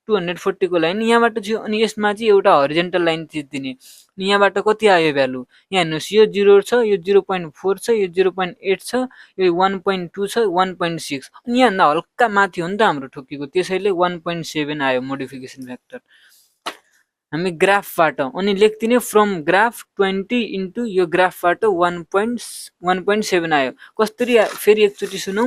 240 को लाइन यहाँबाट छियो। अनि यसमा चाहिँ एउटा हरिजेन्टल लाइन खिच्दिने। यहाँबाट कति आयो भ्यालु? यहाँ हेर्नुस्, यो 0 छ, यो 0.4 छ, यो 0.8 छ, यो 1.2 छ, 1.6। अनि यहाँभन्दा हल्का माथि हो नि त हाम्रो ठोकेको, त्यसैले 1.7 आयो मोडिफिकेसन फ्याक्टर। हामी ग्राफबाट अनि लेख्दिने फ्रम ग्राफ 20 इन्टु यो ग्राफबाट 1.7 आयो। कसरी? फेरि एकचोटि सुनौ।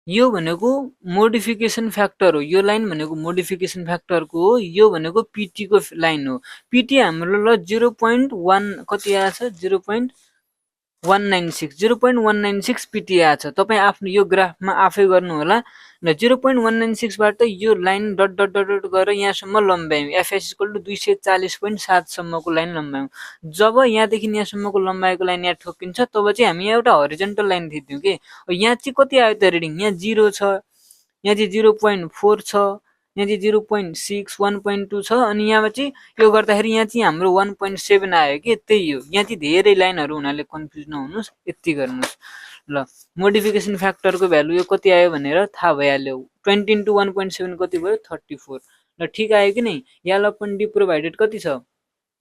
यो भनेको मोडिफिकेसन फ्याक्टर हो, यो लाइन भनेको मोडिफिकेसन फ्याक्टरको हो, यो भनेको पिटी को लाइन हो। पिटी हाम्रो ल 0.1 कति आएछ? 0.196 पिटी आएछ। तपाई आफ्नो यो ग्राफमा आफै गर्नु होला। ल 0.196 बाट यो line dot dot dot dot गरेर यहाँसम्म लम्ब्यायौं। एफएस इक्वल टु 240.7 सम्मको लाइन लम्ब्यायौं। जब यहाँदेखि यहाँसम्मको लम्बाएको लाइन यहाँ ठोकिन्छ तब चाहिँ हामी एउटा हरिजेन्टल लाइन खिच्दियौं के। यहाँ चाहिँ कति आयो त रिडिङ? यहाँ 0 छ, यहाँ चाहिँ 0.4 छ, यहाँ चाहिँ 0.6, 1.2 छ, अनि यहाँ चाहिँ यो गर्दाखेरि यहाँ चाहिँ हाम्रो 1.7 आयो के। त्यही हो, यहाँ चाहिँ धेरै लाइनहरु हुनाले कन्फ्युज नहुनुस्, यति गर्नुस्। ल मोडिफिकेसन फ्याक्टरको भ्यालु यो कति आयो भनेर थाहा भइहाल्यो। 20 इन्टु 1.7 कति भयो? 34। ल ठिक आयो कि नै? यल अपन डी प्रोभाइडेड कति छ?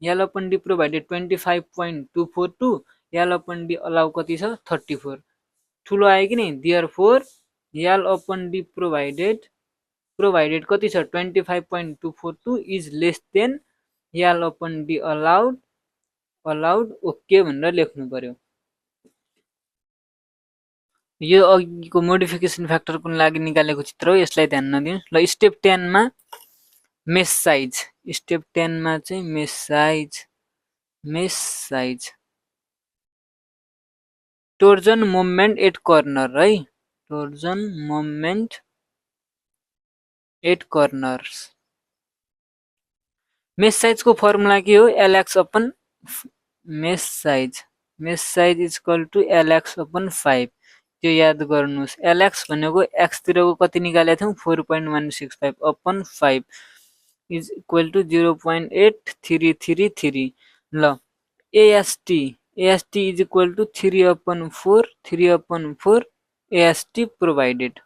यल अपन डी प्रोभाइडेड 25.242, यल अपन डी अलाउ कति छ? 34। ठुलो आयो कि नै? देयरफोर यल अपन डी प्रोभाइडेड प्रोभाइडेड कति छ 25.242 is less then L upon D allowed okay भनेर लेख्नु पर्यो। यो अघिको मोडिफिकेसन फ्याक्टरको लागि निकालेको चित्र हो, यसलाई ध्यान नदिनु। ल स्टेप 10 मा मेस साइज, स्टेप 10 मा चाहिँ mesh size torsion moment at corner है, torsion moment at corners. Mesh size को फर्मुला के हो LX upon mesh size is equal to LX upon 5, त्यो याद गर्नुस्। एलएक्स भनेको एक्स तिरको कति निकालेको थियौं 4.165 अपन 5 इज इक्वल टु 0.8333। ल AST is equal to 3/4 AST provided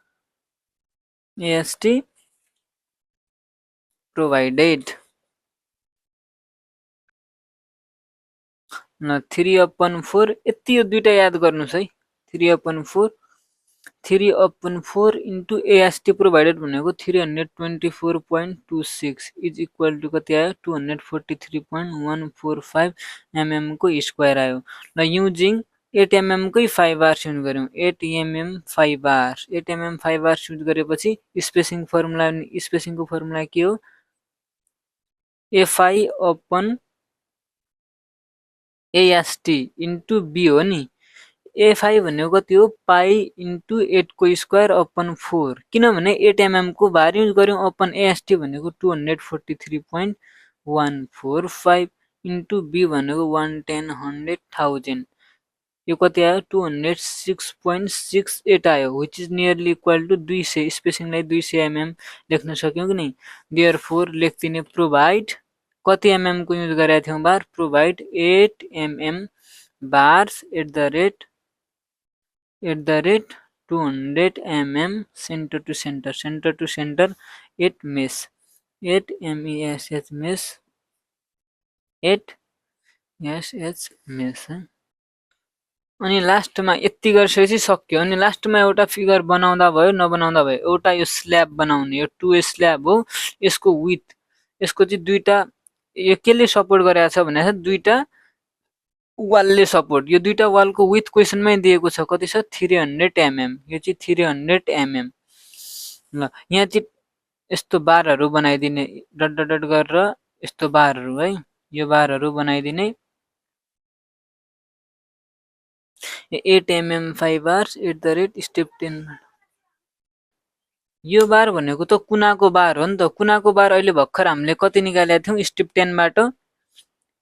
ल 3/4 यति, यो दुईटा याद गर्नुस् है। 3/4 इन्टु एएसटी प्रोभाइडेड भनेको 324.26 इज इक्वल टु कति आयो 243.145 mm को स्क्वायर आयो। ल युजिङ 8 mm कै 5 आवर्स युज गर्यौं, 8 mm 5 आवर्स युज गरेपछि स्पेसिङको फर्मुला के हो FI upon AST into B हो नि। ए5 भनेको कति हो पाई इन्टु 8 को स्क्वायर अपन 4, किनभने 8 mm को भार युज गर्यौं अपन एएसटी भनेको 243.145 इन्टु बी भनेको 110,000, यो कति आयो 206.68 आयो, which is nearly equal to 200। स्पेसिङलाई 200 mm लेख्न सक्यौं कि नै। देयरफोर लेख्दिने प्रोभाइड कति mm को युज गरेका थियौं bar, provide 8 mm bars at the rate 200 mm centre to centre 8 mesh 8 MESH mesh 8 SH mesh. अनि लास्टमा यति गरिसकेपछि सक्यो। अनि लास्टमा एउटा फिगर बनाउँदा भयो नबनाउँदा भयो, एउटा यो स्ल्याब बनाउने, यो 2 स्ल्याब हो, यसको विथ यसको चाहिँ दुईटा यो केले सपोर्ट गरेको छ भने दुईटा वालले सपोर्ट, यो दुईटा वालको विथ क्वेसनमै दिएको छ कति छ 300 mm, यो चाहिँ 300 mm। ल यहाँ चाहिँ यस्तो बारहरु बनाइदिने डट डट डट गरेर यस्तो बारहरु है, यो बारहरु बनाइदिने 8 mm 5 hours at the rate step 10। यो बार भनेको त कुनाको बार हो नि त, कुनाको बार अहिले भर्खर हामीले कति निकालेका थियौं स्टेप 10 बाट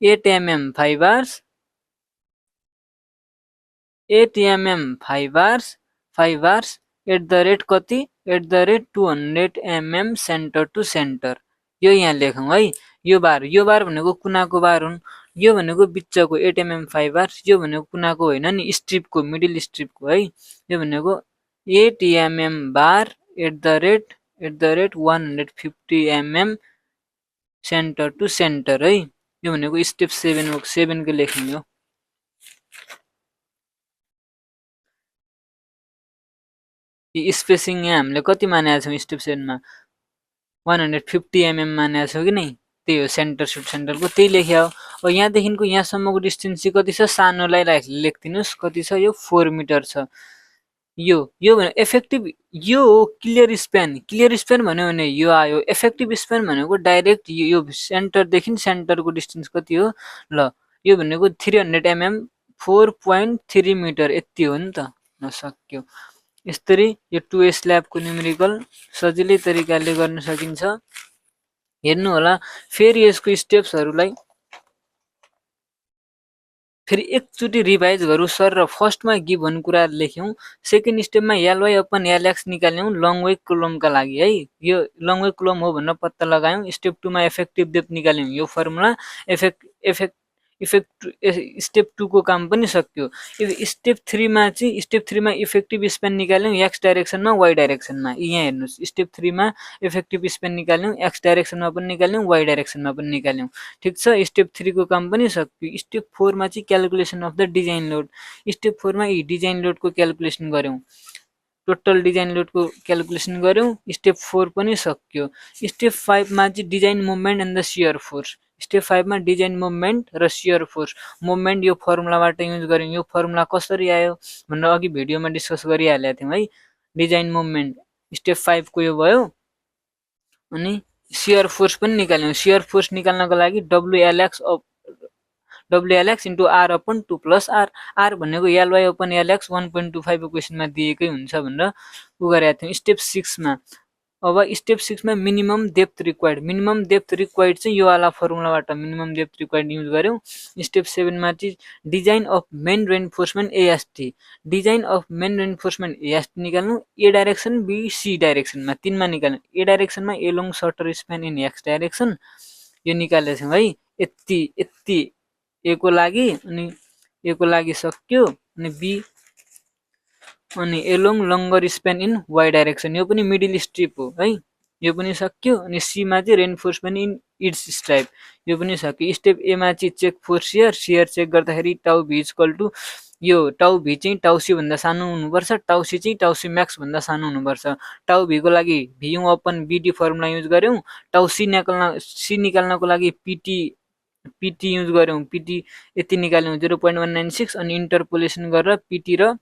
8 mm 5 hours 8 mm 5 hours at the rate कति at the rate 200 mm centre to centre, यो यहाँ लेखौं है। यो बार भनेको कुनाको बार हुन्, यो भनेको बिचको 8 mm 5 आवर्स, यो भनेको कुनाको होइन नि स्ट्रिपको मिडल स्ट्रिपको है, यो भनेको 8 mm bar at the rate 150 mm centre to centre है, यो भनेको स्टेप 7 को लेख्ने हो। स्पेसिङ यहाँ हामीले कति मानेका छौं स्टेप 7 मा 150 mm मानेका छौं कि नै, त्यही हो सेन्टर टु सेन्टरको, त्यही लेख्या हो। अब यहाँदेखिको यहाँसम्मको डिस्टेन्स चाहिँ कति छ सानोलाई लेख्दिनुस्, कति छ यो 4 मिटर छ। यो भने इफेक्टिभ, यो क्लियर स्प्यान भन्यो भने यो आयो, इफेक्टिभ स्प्यान भनेको डाइरेक्ट यो सेन्टरदेखि सेन्टरको डिस्टेन्स कति हो, ल यो भनेको 300 mm 4.3 मिटर यति हो नि त। नसक्यो यसरी यो 2 स्ल्याबको न्युमेरिकल सजिलै तरिकाले गर्न सकिन्छ। हेर्नु होला फेरि यसको स्टेप्सहरुलाई फेरि एकचोटी रिभाइज गरौँ सर, र फर्स्टमा गिभन कुरा लेख्यौं, सेकेन्ड स्टेपमा एलवाई अपन एलएक्स निकाल्यौं लङ वे कुलमका लागि है, यो लङ वे कुलम हो भनेर पत्ता लगायौं। स्टेप 2 मा इफेक्टिभ डेप्थ निकाल्यौं, यो फर्मुला स्टेप 2 को काम पनि सक्यो। स्टेप 3 मा इफेक्टिभ स्प्यान निकाल्यौं एक्स डाइरेक्सनमा वाइ डाइरेक्सनमा, यहाँ हेर्नुस् स्टेप 3 मा इफेक्टिभ स्प्यान निकाल्यौं एक्स डाइरेक्सनमा पनि निकाल्यौं वाइ डाइरेक्सनमा पनि निकाल्यौं, ठीक छ। स्टेप 3 को काम पनि सक्यो। स्टेप 4 मा चाहिँ calculation of the design load, step 4 मा डिजाइन लोडको क्याल्कुलेसन गर्यौं। टोटल डिजाइन लोडको क्यालकुलेसन गर्यौं। स्टेप 4 पनि सक्यो। स्टेप 5 मा चाहिँ design moment and the shear force. Step 5 मा डिजाइन मोमेन्ट र शियर फोर्स। मोमेन्ट यो फर्मुलाबाट युज गर्यौं। यो फर्मुला कसरी आयो भनेर अघि भिडियोमा डिस्कस गरिहालेका थियौं है। डिजाइन मोमेन्ट स्टेप 5 को यो भयो। अनि शियर फोर्स पनि निकाल्यौं। शियर फोर्स निकाल्नको लागि WLX into R upon 2 plus R। R भनेको LY अपन LX 1.25 को क्वेसनमा दिएकै हुन्छ भनेर उ गरेका थियौं। स्टेप 6 मा अब स्टेप 6 मा minimum depth required. Minimum depth required चाहिँ यो वाला फर्मुलाबाट मिनिमम डेप्थ रिक्वायर्ड युज गर्यौं। स्टेप 7 मा चाहिँ design of main reinforcement AST। Design of main reinforcement AST निकाल्नु। ए डाइरेक्सन बी सी डाइरेक्सनमा तीनमा निकाल्नु। ए डाइरेक्सनमा along shorter span in X direction यो निकालेको छौं है। यति ए को लागि अनि ए को लागि सक्यो। अनि बी अनि a longer span in why direction यो पनि मिडल स्ट्रिप हो है। यो पनि सक्यो। अनि सी मा चाहिँ रेनफोर्समेन्ट इन इट्स स्ट्राइप यो पनि सक्यो। स्टेप ए मा चाहिँ चेक फोर शियर चेक गर्दाखेरि टाउ भी इक्वल टु यो टाउ भी चाहिँ टाउ सी भन्दा सानो हुनुपर्छ। टाउ सी चाहिँ टाउ सी म्याक्स भन्दा सानो हुनुपर्छ। टाउ भी को लागि भी अपन बीडी फर्मुला युज गर्यौं। टाउ सी निकाल्नको लागि पीटी युज गर्यौं। पीटी यति निकाल्यौं 0.196 अनि इन्टरपोलेसन गरेर पीटी र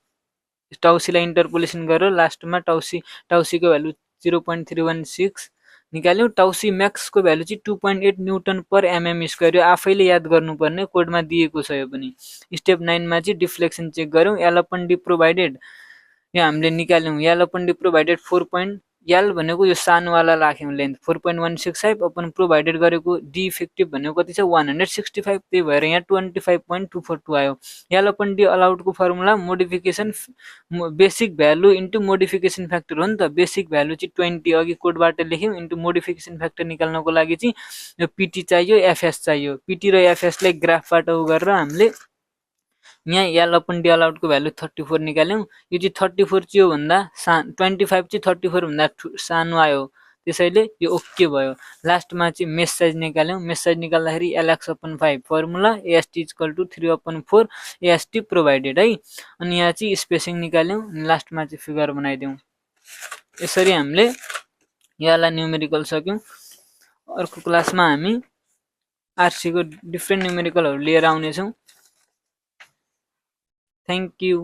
टाउ सी लाई इन्टरपोलेसन गरेर लास्टमा टाउ सी को भ्यालु 0.316 निकाल्यौं। टाउ सी म्याक्स को भ्यालु चाहिँ 2.8 न्युटन पर एमएम स्क्वायर। यो आफैले याद गर्नुपर्ने कोडमा दिएको छ यो पनि। स्टेप 9 मा चाहिँ डिफ्लेक्सन चेक गर्यौं। एल अपन डी प्रोभाइडेड यो हामीले निकाल्यौं। L upon D provided 4. L भनेको यो सानोवाला राख्यौं लेन्थ 4.165 अपन प्रोभाइडेड गरेको डी इफेक्टिभ भनेको कति छ 165। त्यही भएर यहाँ 25.242 आयो। एल अपन डी अलाउड को formula modification basic value into modification factor हो नि त। बेसिक भ्यालु चाहिँ 20 अघि कोडबाट लेख्यौं इन्टु मोडिफिकेसन फ्याक्टर निकाल्नको लागि चाहिँ यो पीटी चाहियो एफएस चाहियो। पीटी र एफएस लाई ग्राफबाट उ गरेर हामीले यहाँ एल अपन डी अलाउड को भ्यालु 34 निकाल्यौं। यो चाहिँ 34 चाहिँ यो भन्दा 25 चाहिँ 34 भन्दा सानो आयो। त्यसैले यो ओके भयो। लास्टमा चाहिँ मेस साइज निकाल्यौं। मेस साइज निकाल्दाखेरि LX upon 5 formula AST equal to 3/4 AST provided है। अनि यहाँ चाहिँ स्पेसिङ निकाल्यौं। अनि लास्टमा चाहिँ फिगर बनाइदियौं। यसरी हामीले यहाँलाई न्युमेरिकल सक्यौं। अर्को क्लासमा हामी आरसी को डिफ्रेन्ट न्युमेरिकलहरु लिएर आउने छौं। Thank you.